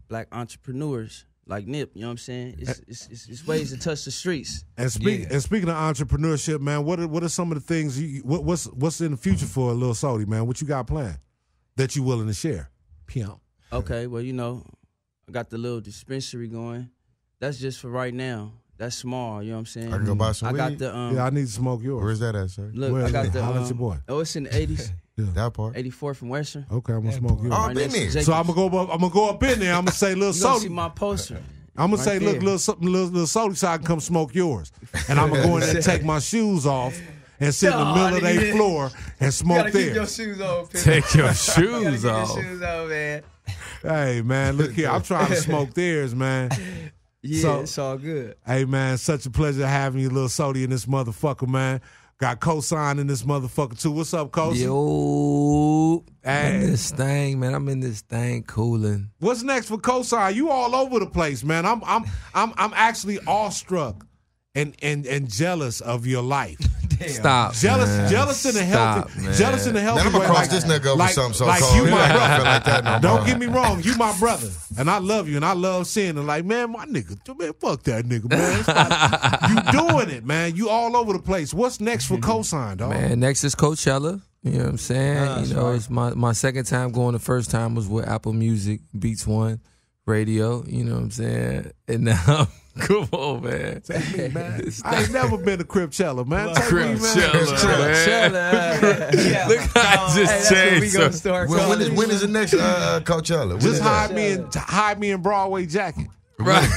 black entrepreneurs like Nip. You know what I'm saying? It's ways to touch the streets. And speaking of entrepreneurship, man, what are some of the things what's in the future for Lil Sody, man? What you got planned that you willing to share? Pion. Okay, well, you know, I got the little dispensary going. That's just for right now. That's small, you know what I'm saying? I can go buy some weed? I got the I need to smoke yours. Where's that at, sir? Look, Where I got the holla at your boy. Oh, it's in the 80s. Yeah. That part. 84th and Western. Okay, I'm gonna smoke yours. Oh, Right next to been there. Jacobs. So I'm gonna go up in there. I'm gonna say Lil You gonna see Sody. my poster. I'm gonna say, right look, there. Lil Sody, so I can come smoke yours, and I'm gonna go in there and take my shoes off and sit in the middle of their floor and smoke theirs. shoes off. Take your shoes off. shoes off, man. Hey man, look here, I'm trying to smoke theirs, man. Yeah, So- it's all good. Hey man, such a pleasure having you, Lil Sody, in this motherfucker, man. Got Cosign in this motherfucker too. What's up, Cosign? Yo, Hey. I'm in this thing, man. I'm in this thing cooling. What's next for Cosign? You all over the place, man. I'm actually awestruck and jealous of your life. Stop. Jealous, man. jealous in a Stop, healthy, man. jealous in a healthy Man, I'm gonna way. cross this nigga over something so like cold. you, my I don't brother. feel like that no Don't more. get me wrong, you my brother, and I love you, and I love seeing it. Like, man, my nigga, man, fuck that nigga, man. It's not- you doing it, man. You all over the place. What's next for Cosign, dog? Man, next is Coachella. You know what I'm saying? You know, it's my second time going. The first time was with Apple Music, Beats One, Radio. You know what I'm saying? And now, come on, man. Take me, man. I ain't never been to Cripchella, man. Take me, man. Cripchella. Look how I just changed. So, When is the next Coachella? When Just is that? hide me in Broadway jacket. right.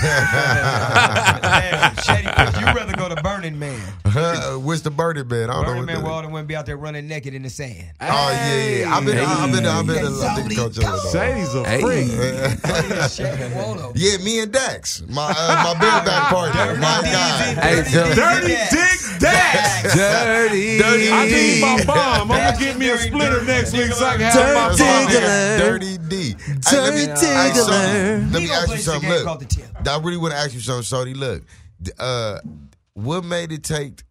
Shady, you'd rather go to Burning Man. What's the Burning Man? I don't know Burning what Man, that where all is. the women be out there running naked in the sand. Oh yeah. I've been to Coachella. Shady's a Hey. freak. Yeah, me and Dax, my bareback partner, my guy. Hey, so, Dirty Dick Dax. dirty. I need my bomb. I'm gonna get me a splitter next week so I can have my bomb. Dirty D. Hey, let me ask you something. Called the Look, Tip. I really want to ask you something, Shorty. Look, what made it take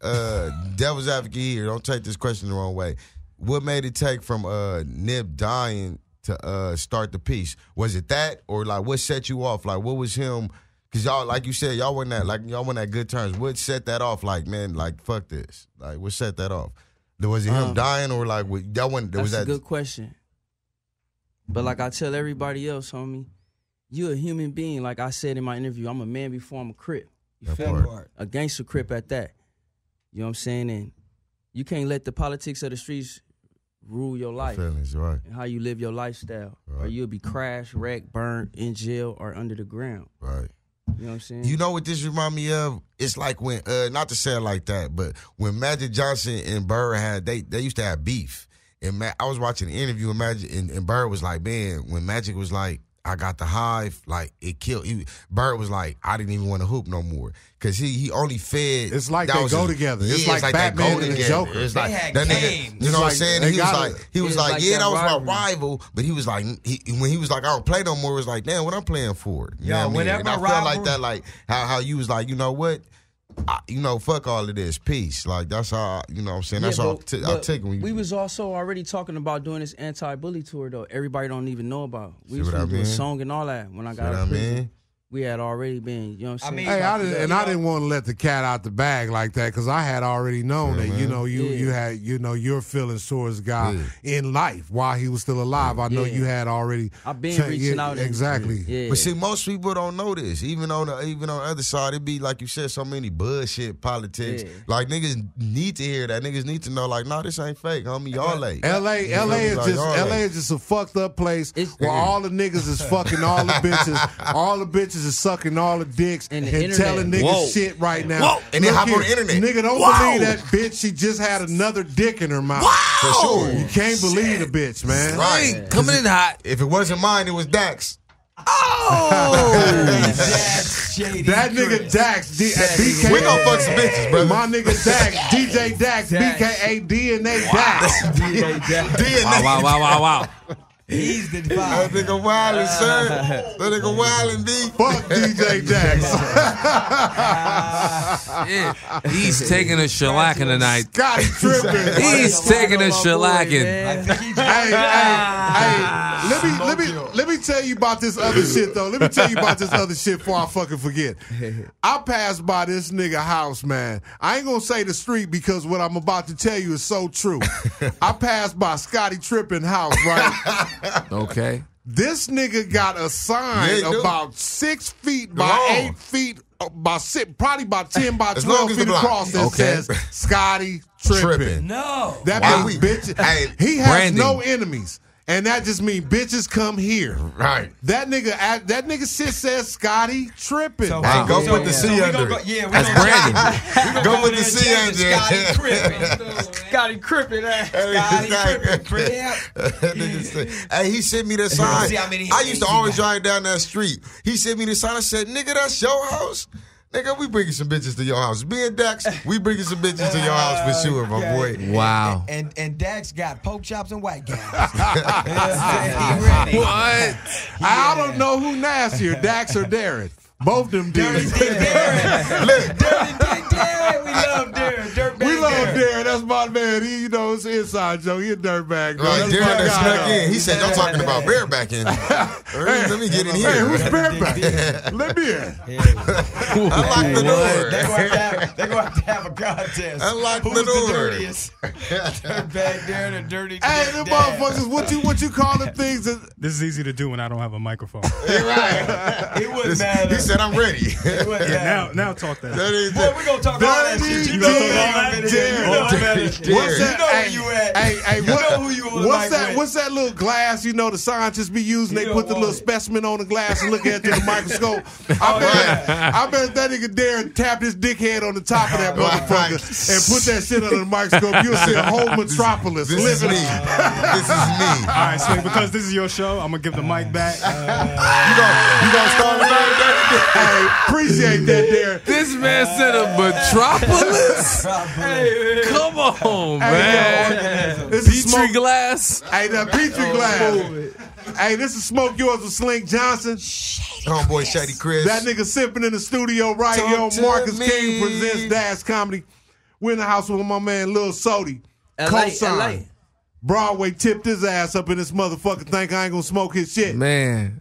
devil's advocate here? Don't take this question the wrong way. What made it take from Nip dying to start the piece? Was it that, or like what set you off? Like what was him? Because y'all, like you said, y'all weren't at good terms. What set that off? Like, man, like fuck this. Like what set that off? Was it him dying, or like that one? That's Was a that good question. But like I tell everybody else, homie, you a human being. Like I said in my interview, I'm a man before I'm a Crip. You That feel me? part. A gangster Crip at that. You know what I'm saying? And you can't let the politics of the streets rule your life feelings, right? and how you live your lifestyle. Or Right. you'll be crashed, wrecked, burned, in jail, or under the ground. Right. You know what I'm saying? You know what this remind me of? It's like when, not to say it like that, but when Magic Johnson and Bird had, they used to have beef. And I was watching an interview with Magic, and Bird was like, man, when Magic was like, I got the hive, like it killed. Bird was like, I didn't even want to hoop no more because he only fed. It's like that they was go his- together. Yeah, It's like they Batman go and the together. Joker. It's They like had that games. nigga. You know what I'm like saying? they And he was got like, it. he was It's like, like yeah, that that was my rivalry. rival. But he was like, when he was like, I don't play no more. It was like, damn, what I'm playing for? You know what I mean? whenever And I a felt like rival- that, like how you was like, you know what? Fuck all of this. Peace. Like that's how you know what I'm saying. That's all I'm taking. We was also already talking about doing this anti-bully tour though. Everybody don't even know about. We See was what I gonna do a mean? song and all that when I See got what out I of prison. mean? We had already been, you know what I'm saying? Hey, I didn't want to let the cat out the bag like that because I had already known that you had your feelings towards God in life while he was still alive. I know you had already. I've been reaching out. Exactly. Yeah. But see, most people don't know this. Even on the other side, it be like you said, so many bullshit politics. Yeah. Like niggas need to hear that. Niggas need to know, like, nah, this ain't fake, homie. Y'all late. LA is just a fucked up place where all the niggas is fucking all the bitches. All the bitches is sucking all the dicks And and, the internet. telling niggas Whoa. shit right now. Whoa. And then Look hop on here, the internet. Nigga, don't Whoa. believe that bitch. She just had another dick in her mouth. For sure. You can't believe the bitch, man. Right. Coming in hot. If it wasn't mine, it was Dax. That nigga Dax, BK. We gonna fuck some bitches, brother. My nigga Dax, DJ Dax, BKA DNA Dax. Wow. He's the That nigga wildin', son. That nigga wildin', B. Fuck DJ Dax. He's taking a shellacking tonight. Scotty tripping. He's taking a shellacking. Hey, let me tell you about this other shit though. Let me tell you about this other shit before I fucking forget. I passed by this nigga house, man. I ain't gonna say the street because what I'm about to tell you is so true. I passed by Scotty Trippin' house, right? Okay. This nigga got a sign about 6 feet by 8 feet, probably about 10 by 12 feet across that says Scotty Trippin'. No. That means bitch. He has no enemies. And that just means bitches come here. Right. That nigga shit says Scotty Trippin'. So, go put the C under it. That's Brandon. Go put the C under it. Scotty Crippin'. Hey, he sent me the sign. I used to always drive down that street. He sent me the sign. I said, nigga, that's your house? Nigga, we bringing some bitches to your house. Me and Dax, we bringing some bitches to your house for sure, my boy. Wow. And Dax got pork chops and white guys. What? I don't know who nastier, Dax or Darren. Both them dudes. We love Darren. We love Darren. That's my man. He, you know, it's an inside joke. He a dirtbag. Right, Darren that snuck in. He said, "I'm talking about bareback in." Let me get in here. Hey, who's bareback? Let me in. Unlock the door. They're going to have to have a contest. Unlock the Who's door. the dirtiest? Dirtbag Darren and dirty Hey, them motherfuckers, what you call them things? This is easy to do when I don't have a microphone. Right. It wouldn't matter. He said, "I'm ready." Now talk that. Boy, we're going to talk all that shit. You know who you at. Hey, You know who you on the mic with. what's that little glass, you know, the scientists be using? They put the little specimen on the glass and look at it through the microscope. I bet that nigga Darren tapped his dickhead on the top of that motherfucker and put that shit under the microscope. You'll see a whole metropolis This is living. me. This is me. All right, so because this is your show, I'm gonna give the mic back. You gonna start with that? Hey, appreciate that, Darren. This man said a metropolis? Come on, man. This is Petri glass? Hey, the Petri glass. Hey, this is Smoke Yours with Slink Johnson. Homeboy Shady Chris. That nigga sipping in the studio right Talk here on to Marcus me. King Presents Dash Comedy. We're in the house with my man Lil Sody. LA. Co-sign. Broadway tipped his ass up in this motherfucker. Think I ain't gonna smoke his shit. Man.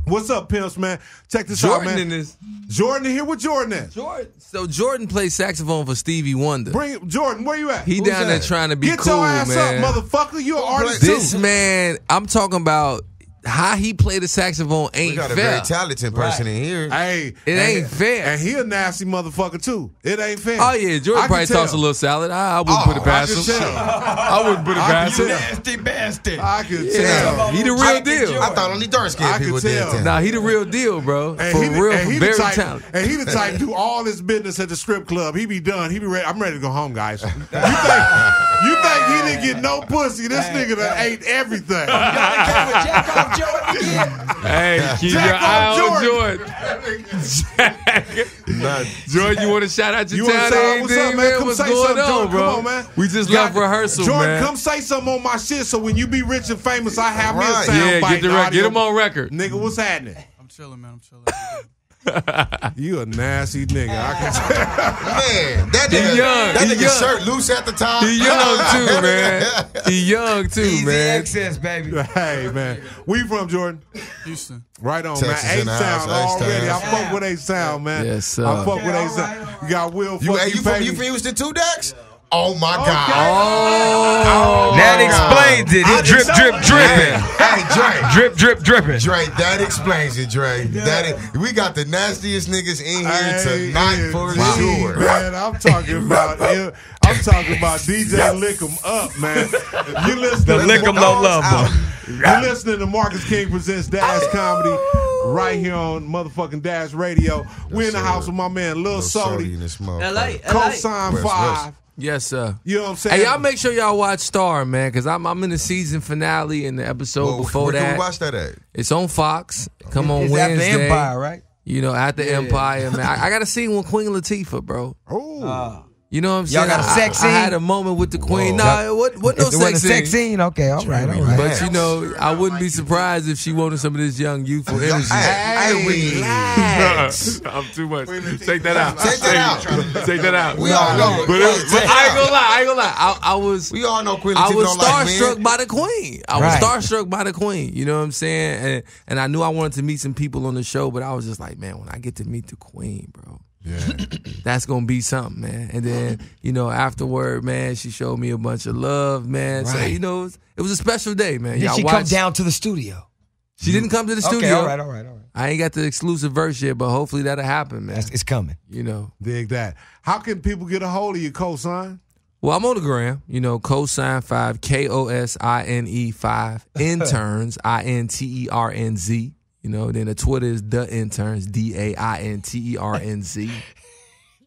What's up, pimps, man? Check this Jordan out, man. in this. Jordan in here. What Jordan at? So Jordan plays saxophone for Stevie Wonder. Bring Jordan. Where you at? He Who's down there that? try to be Get cool, your ass man. up, motherfucker. You an artist This too. man, I'm talking about how he played the saxophone ain't We got a fair. very talented person in here. Hey, It ain't fair. And he a nasty motherfucker too. It ain't fair. Oh yeah, Jordan I probably can tell. talks a little salad. I wouldn't put it past him. I wouldn't put it past him. Nasty bastard. I could Yeah, tell. he the real deal. I thought only dark I skinned could people did tell. that. Nah, he the real deal, bro. For real, very talented. And he the type to do all his business at the strip club. He be done. He be ready. I'm ready to go home, guys. You think he didn't get no pussy? This nigga done ate everything. Jack off Jordan again. Hey, keep your Jack eye off on Jordan. Jordan, you want to shout out your You wanna town? shout out? and What's up, everything, man? Come What's say going something, on, Jordan. bro? Come on, man. We just God, left rehearsal, Jordan, man. come say something on my shit so when you be rich and famous, I have me a Right. sound Yeah, bite. get him on record. Nigga, what's happening? I'm chilling, man. I'm chilling. You a nasty nigga. I can tell. Man, that He nigga, young. that He nigga young. shirt loose at the top. He young too, man. He young too, Easy man. access, baby. Hey, man. Where you from, Jordan? Houston. Right on, Texas man. in the A-Sound house, already. I H-Town. fuck with A-Sound, man. Yes, sir. I fuck with A-Sound. You got Will You, fuck hey, you from baby. Houston too, Dax? Oh my God. Oh, That explains it. It's drip, drip, dripping. Hey, Dre. Drip, drip, dripping. Dre, that explains it, Dre. We got the nastiest niggas in here tonight for sure. Man, I'm talking about DJ Lick 'em Up, man. You listening The to Lick 'em No Love. You listening to Marcus King Presents Dash Comedy right here on motherfucking Dash Radio. We're in the house with my man Lil Sody, in this LA. Cosign West, 5. yes, sir. You know what I'm saying? Hey, y'all make sure y'all watch Star, man, because I'm in the season finale and the episode before where can that. we watch that at? It's on Fox. Come on It's Wednesday. after Empire, right? You know, at the Empire, man. I got to see with Queen Latifah, bro. Oh. You know You know what I'm Y'all saying? got a sex scene? I had a moment with the queen. Whoa. Nah, what no It wasn't sex a scene. sex scene? Okay, all right. But you know, I wouldn't be surprised if she wanted some of this young youthful energy. Hey, relax. I'm too much. Take that out. Take that out. Take that out. We all know. But I ain't gonna lie. I was. We all know Queen I Latifah was don't like starstruck men. by the queen. I was starstruck by the queen. You know what I'm saying? And I knew I wanted to meet some people on the show, but I was just like, man, when I get to meet the queen, bro. Yeah. That's gonna be something, man. And then, you know, afterward, man, she showed me a bunch of love, man. Right. So, you know, it was a special day, man. Did Y'all she come watch- down to the studio? She didn't come to the studio. Okay, all right. I ain't got the exclusive verse yet, but hopefully that'll happen, man. It's coming. You know. Dig that. How can people get a hold of you, cosign? Well, I'm on the gram, you know, cosign 5, KOSINE 5, interns, INTERNZ. You know, then the Twitter is the interns, DAINTERNZ.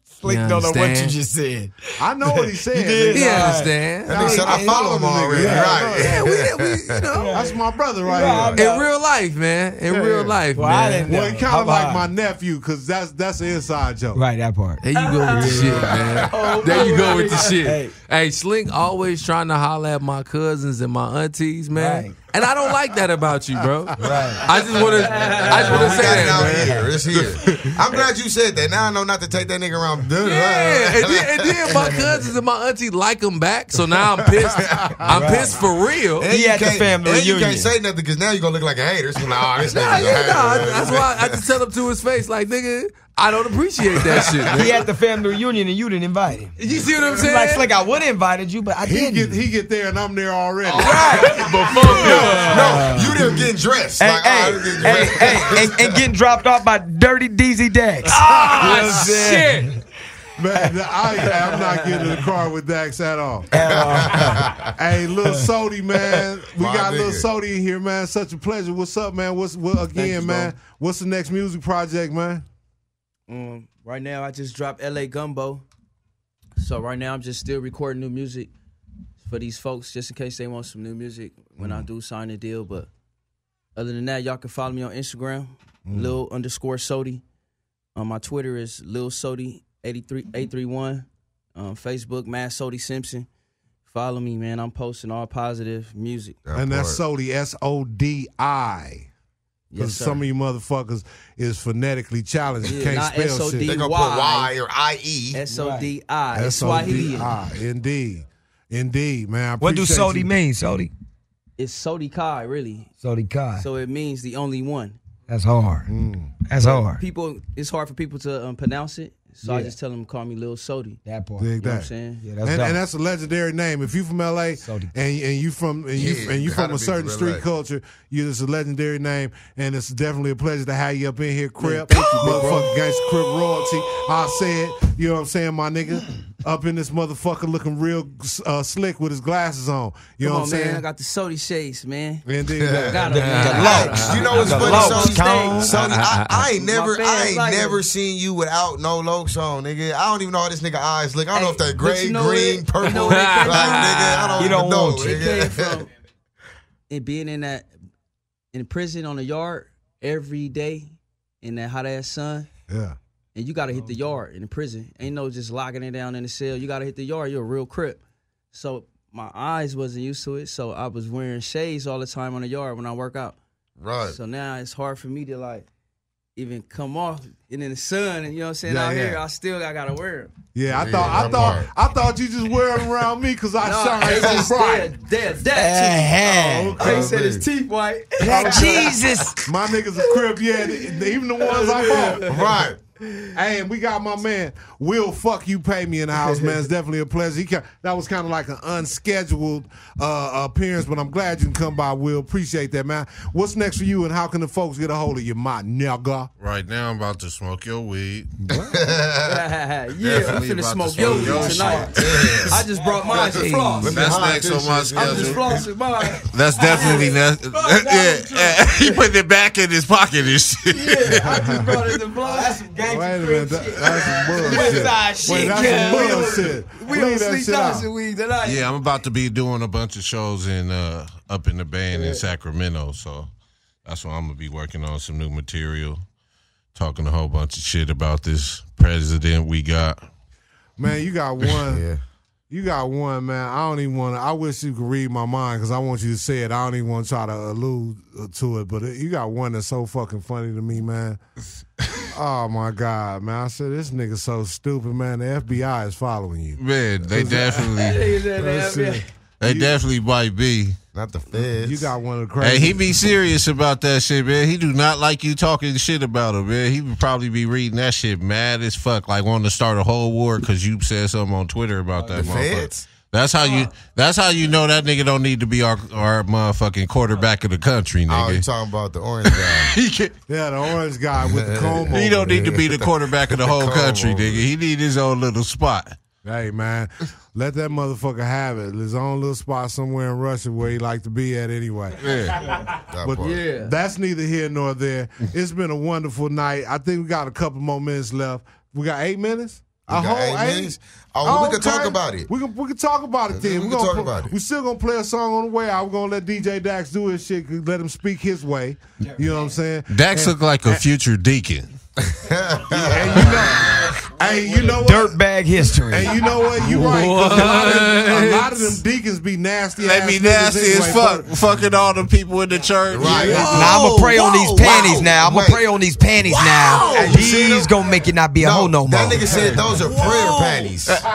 Slick You don't know what you understand? just said. I know what he said. He understand. That nigga said I follow him already. Right. Yeah, we you know. That's my brother right here. In real life, man. In real life, Well, I man. didn't know. Well, he kind How of like about- my nephew because that's an inside joke. Right, that part. There you go with the shit, man. There you go with the shit. Hey, Slink always trying to holler at my cousins and my aunties, man. Right. And I don't like that about you, bro. Right. I just want to say Got it that, out man. here. It's here. I'm glad you said that. Now I know not to take that nigga around. Yeah, and then my cousins and my auntie like him back, so now I'm pissed. I'm pissed for real. And He you at the can't- family and you reunion. can't say nothing because now you're going to look like a hater. It's gonna be like, oh, this Nah, nigga's a yeah, hater. nah, that's why I just tell him to his face, like, nigga, I don't appreciate that shit, man. He at the family reunion and you didn't invite him. You see what I'm saying? Like Slick, I would have invited you, but I He didn't. get there and I'm there already. No, you didn't get dressed. Like, Hey, oh, I didn't get dressed. and getting dropped off by dirty DZ Dax. Ah, shit. Man, I'm not getting in the car with Dax at all. Hey, Lil Sody, man. We My got Lil nigga. Sody in here, man. Such a pleasure. What's up, man? What again, you, man? What's the next music project, man? Right now, I just dropped LA Gumbo. So right now, I'm just still recording new music for these folks, just in case they want some new music when I do sign a deal. But other than that, y'all can follow me on Instagram, Lil_Sody. My Twitter is Lil Sody 831. Facebook, Matt Sody Simpson. Follow me, man. I'm posting all positive music. And that's Sody, SODI. Because Yes, sir. some of you motherfuckers is phonetically challenged. Yeah, Can't not spell SOD. shit. They going to put Y or IE. SODI. It's Swahili. SODI. Indeed, man. I What do appreciate Sody you. mean, Sody? It's Sodi Kai, really. Sody Kai. So it means the only one. That's hard. That's hard. People, it's hard for people to pronounce it. So I Yeah. just tell them call me Lil Sody. That part. Dig You know what I'm that. saying? Yeah, that's And, dope. and that's a legendary name. If you from LA Sody. and you from Yeah, from gotta a be certain from street LA. culture, it's a legendary name, and it's definitely a pleasure to have you up in here, Crip. thank you, big bro. Motherfucking gangsta Crip royalty. I said, you know what I'm saying, my nigga, up in this motherfucker looking real slick with his glasses on. You know Come what on, I'm man. I saying? got the Sody shades, man. Indeed. Got 'em, The man. locs. You know what's The funny, locs, Sony? Tone. Sony, I ain't never, fans I ain't like never him. seen you without no lokes on, nigga. I don't even know how this nigga eyes look. I don't know if Hey, they're but gray, you know green, what? purple. You know what it like, came nigga, I don't You even don't know. want It nigga. came from it being in prison on the yard every day in that hot ass sun. Yeah. And you gotta hit the yard in the prison. Ain't no just locking it down in the cell. You gotta hit the yard. You're a real crip. So my eyes wasn't used to it. So I was wearing shades all the time on the yard when I work out. Right. So now it's hard for me to like even come off and in the sun and you know what I'm saying Yeah, out yeah. here I gotta wear them. Yeah, Yeah, I thought you just wear them around me because I shine so bright. They're Hey, that too. Okay. They said his teeth white. Jesus. My niggas a crib, yeah, even the ones I bought. Right. Hey, and we got my man Will Fuck You Pay Me in the house, man. It's definitely a pleasure. That was kind of like an unscheduled appearance, but I'm glad you can come by, Will. Appreciate that, man. What's next for you, and how can the folks get a hold of you, my nigga? Right now, I'm about to smoke your weed. Yeah, I'm Definitely finna about smoke to your smoke your weed tonight. shit. I just brought mine to floss. That's next on my I'm just schedule. flossing mine. That's definitely yeah. He put it back in his pocket and shit. Yeah, I just brought it to floss. That's some Wait a minute, that's some bullshit. Westside shit, Wait, that's yeah. some bullshit. We don't Leave that sleep shit out. dancing weed tonight. Yeah, I'm about to be doing a bunch of shows in up in the band in Sacramento, so that's why I'm gonna be working on some new material, talking a whole bunch of shit about this president we got. Man, you got one. Yeah. You got one, man. I don't even want to. I wish you could read my mind because I want you to say it. I don't even want to try to allude to it, but you got one that's so fucking funny to me, man. Oh, my God, man. I said, this nigga so stupid, man. The FBI is following you. Man, they definitely. They definitely might be. Not the feds. You got one of the crazy. Hey, he be serious about that shit, man. He do not like you talking shit about him, man. He would probably be reading that shit mad as fuck, like wanting to start a whole war because you said something on Twitter about that the motherfucker. feds? That's how you know that nigga don't need to be our motherfucking quarterback of the country, nigga. Oh, you talking about the orange guy? Yeah, the orange guy with the comb over. He don't need to be the quarterback of the whole country, nigga. He need his own little spot. Hey, man, let that motherfucker have it. His own little spot somewhere in Russia where he like to be at anyway. Yeah. But that's neither here nor there. It's been a wonderful night. I think we got a couple more minutes left. We got 8 minutes? A whole 8 minutes? Oh, we can talk about it. We can talk about it then. We can talk about it. We still gonna play a song on the way out. We're gonna let DJ Dax do his shit. Let him speak his way. You know what I'm saying? Dax look like a future deacon. Hey, you know what? Dirtbag history. And you know what? You right. A lot of them deacons be nasty. They be nasty as fuck, fucking all the people in the church. Right. Now I'm gonna pray on these panties. Now I'm gonna pray on these panties. Now these gonna make it not be a hoe no more. That nigga said those are prayer panties. He called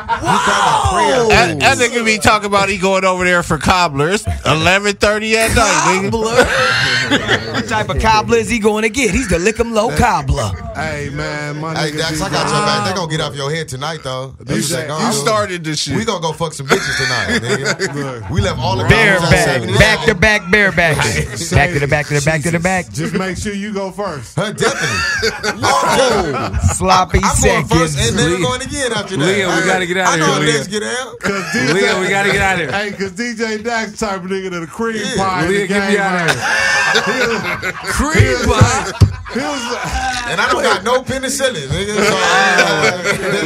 them prayer That nigga be talking about he going over there for cobblers 11:30 at night, nigga. What type of cobbler is he going to get? He's the lick 'em low cobbler. Hey, man. My Hey, nigga Dax, I got your back. They gonna get off your head tonight, though. You started this shit. We gonna go fuck some bitches tonight, nigga. We left all the bareback, back to back, bareback, back to the back to the back to the back. Just make sure you go first. Definitely. Sloppy I'm going first seconds. and never going again after that. Leah, we gotta get out of here, I know Leah. let's get out. Leah, we gotta get out of here. Hey, because DJ Dax type of nigga to the cream pie. Leah, in the get me game, out of man. here. Cream pie. And I don't got no penicillin, nigga.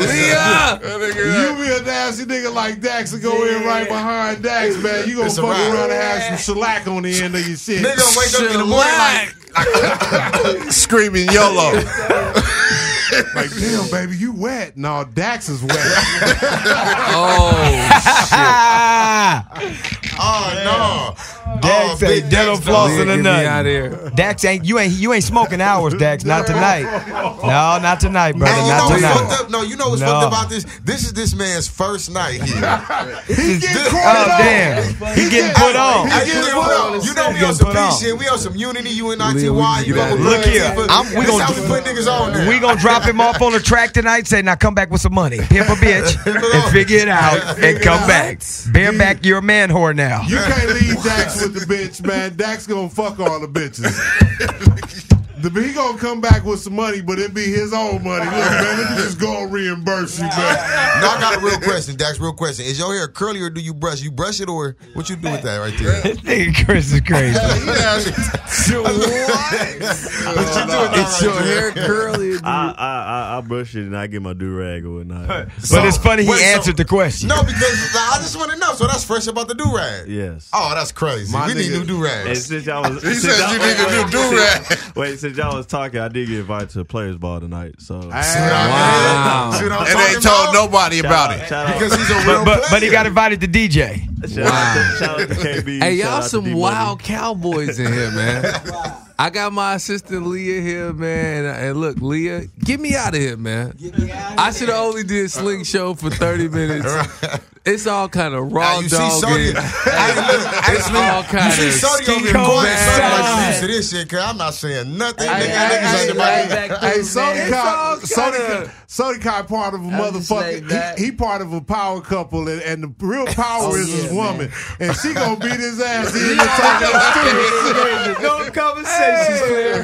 Leah! You be a nasty nigga like Dax and go in right behind Dax, man. You gonna It's a fuck wrap. around and have some shellac on the end of your shit. Nigga gonna wake up in the morning like Screaming YOLO. Like, damn, baby, you wet. No, Dax is wet. oh no. Dax ain't dental flossing Leah, or get me out of nothing. here. Dax ain't you ain't smoking hours, Dax. Not tonight. No, not tonight, brother. And you know Not what's tonight. fucked up? No, you know what's fucked up about this? This is this man's first night here. He getting Oh caught up. damn, he getting put on. Hey, you know we on some peace shit. We on some unity. You and ITY. You know Look here, we This gonna how we put niggas on there. We gonna drop him off on the track tonight. Say, now come back with some money, pimp a bitch, and figure it out, and come back. Bareback, you're a man whore now. You can't leave Dax with the bitch, man. Dax gonna fuck all the bitches. He gonna come back with some money, but it be his own money. Look, man, let me just go and reimburse you, man. Now I got a real question, Dax. Real question: is your hair curly or do you brush? You brush it or what you do with that right there? This nigga Chris is crazy. It's your hair curly. I brush it and I get my do-rag or whatnot. But it's funny he answered the question. No, because I just want to know. So that's fresh about the do rag. Yes. Oh, that's crazy. We need new do And rags. since y'all was, He said you need a new do-rag. Wait, since y'all was talking, I did get invited to Players Ball tonight. So See what I'm And talking they told about? nobody about it. shout out, Because he's a real player. But he got invited to DJ. shout out to KB. Hey, shout y'all out to some D-Money. wild cowboys in here, man. I got my assistant Leah here, man. And look, Leah, get me out of here, man. I should have only did Sling Show for 30 minutes. It's all kind of raw You see dog. Sony. It's all kind You of see Sony over here Skeet quiet. Sony like Bad. you used to this shit, cause I'm not saying nothing. Niggas ain't about Hey, kinda- Sony Kai part of a I'm just laid motherfucker. back. He part of a power couple, and the real power is his woman, and she gonna beat his ass. He ain't talking to No conversations clear.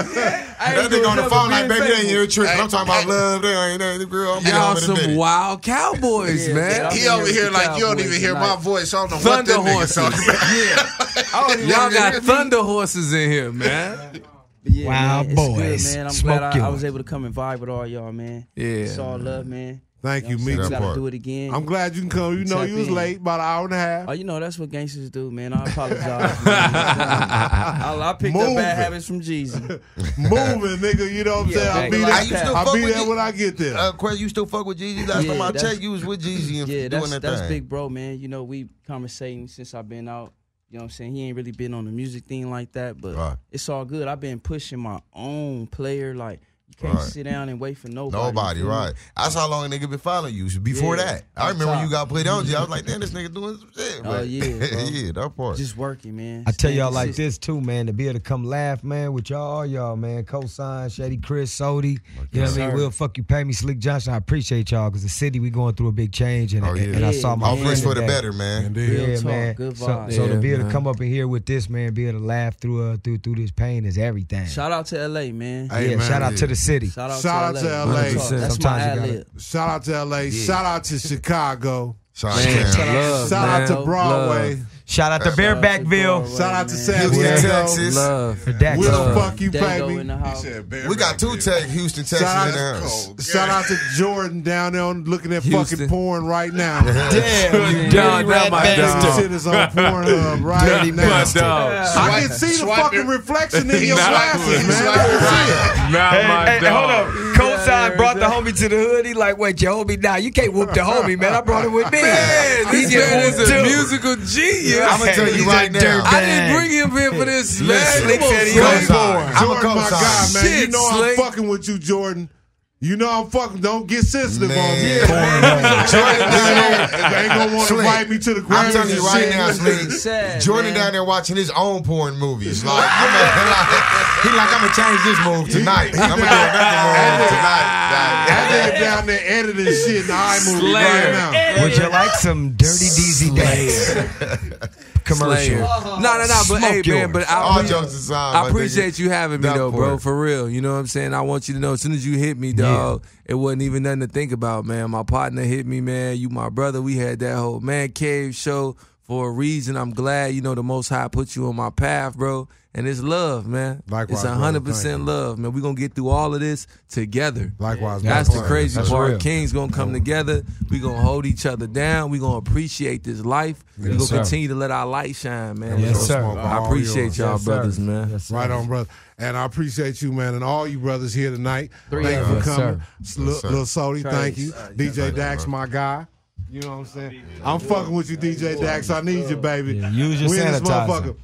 that nigga on the phone like, baby, they ain't here tripping. I'm talking about love. They ain't the girl. I'm Y'all over the some minute. wild cowboys, man. He over here like you don't even hear my voice. I don't know what Thunder that nigga horses. talking about. Y'all got thunder horses in here, man. Yeah, Wow, man, it's boys. good, man. I'm Smoke glad I killer. was able to come and vibe with all y'all, man. Yeah. It's all love, man. Thank you, know me what I'm too. saying? We gotta do it again. I'm glad you can come. You know, Tap you was in. late, about an hour and a half. Oh, you know, that's what gangsters do, man. I apologize. Man. I picked up bad habits from Jeezy. Moving, nigga. You know what I'm saying? I'll be there. I'll be there when I get there. Quest, you still fuck with Jeezy? Last time I checked, you was with Jeezy and doing that that's thing. big bro, man. You know, we conversating since I've been out. You know what I'm saying? He ain't really been on the music thing like that, but it's all good. I've been pushing my own player. Like, you can't sit down and wait for nobody. Right. That's how long a nigga been following you. Before that. I remember when you got played on G. I was like, damn, this nigga doing some shit. Oh, yeah, bro. Yeah, that part. Just working, man. I tell y'all like this too, man, to be able to come laugh, man, with all y'all, man. Cosign, Shady Chris, Sody. You know what I mean? Will fuck you pay me, Slick Johnson. I appreciate y'all because the city we going through a big change, and I saw my friends for the better, man. Yeah, man. Good vibes. So to be able to come up in here with this, man, be able to laugh through this pain is everything. Shout out to LA, man. Hey, man, shout out to the city. Shout out to LA. That's my ad-lib. Shout out to LA. Shout out to Chicago. Shout out to Broadway. Love. Shout out to Barebackville. Shout out to San Diego, Texas. Will fuck you pay me. We got two Houston, Texas in the house. Shout out to Jordan down there looking at fucking porn right now. Damn, you dirty rat bastard. Shit is on Pornhub right now. I can see the fucking reflection in your glasses, man. Hey, hold up. Cosign brought the homie to the hood. He like, wait, your homie now. You can't whoop the homie, man. I brought him with me. Man, this man is a musical genius. I'm gonna tell you right now. I didn't bring him here for this, man. Slick said he was born. Jordan, my guy, man. Shit, You know I'm Slick. fucking with you, Jordan. You know I'm fucking. Don't get sensitive on me. Jordan They ain't gonna want to invite me to the Grammys. I'm telling you right and now, shit. Slick. Jordan down there watching his own porn movies. Like, he like, I'm gonna change this move tonight. I'm gonna do another move tonight. That nigga down there editing shit in the iMovie right now. Would you like some Dirty DZ Days commercial? No, but hey, man, but all jokes aside, I appreciate you having me, though, bro, part. for real. You know what I'm saying? I want you to know, as soon as you hit me, dog, it wasn't even nothing to think about, man. My partner hit me, man. You my brother. We had that whole Man Cave show for a reason. I'm glad, you know, the Most High put you on my path, bro. And it's love, man. Likewise, it's 100% love, man. We're going to get through all of this together. Likewise, That's the crazy part. real. Kings going to come together. We're going to hold each other down. We're going to appreciate this life. We're going to continue to let our light shine, man. Yes, sir. I appreciate y'all, brothers, man. Yes, sir. Right on, brother. And I appreciate you, man, and all you brothers here tonight. Thank you for Yes, coming. sir. Lil Sody, thank you. DJ Dax, my guy. You know what I'm saying? I'm fucking with you, DJ Dax. I need you, baby. Yeah, use your We in this sanitizer. motherfucker.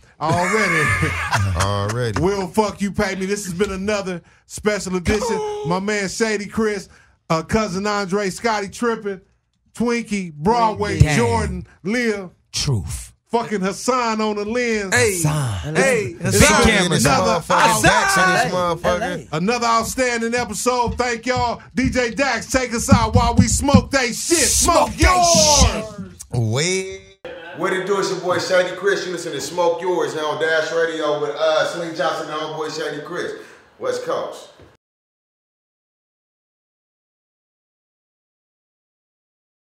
Already. Will fuck you, pay me. This has been another special edition. My man Shady Chris, cousin Andre, Scotty Trippin', Twinkie, Broadway, Damn. Jordan, Leah, Truth. fucking Hassan on the lens. Hey, Another outstanding episode. Thank y'all. DJ Dax, take us out while we smoke they shit. Smoke yours. What it do? It's your boy Shady Chris. You listen to Smoke Yours here on Dash Radio with Sling Johnson and our boy Shady Chris. West Coast.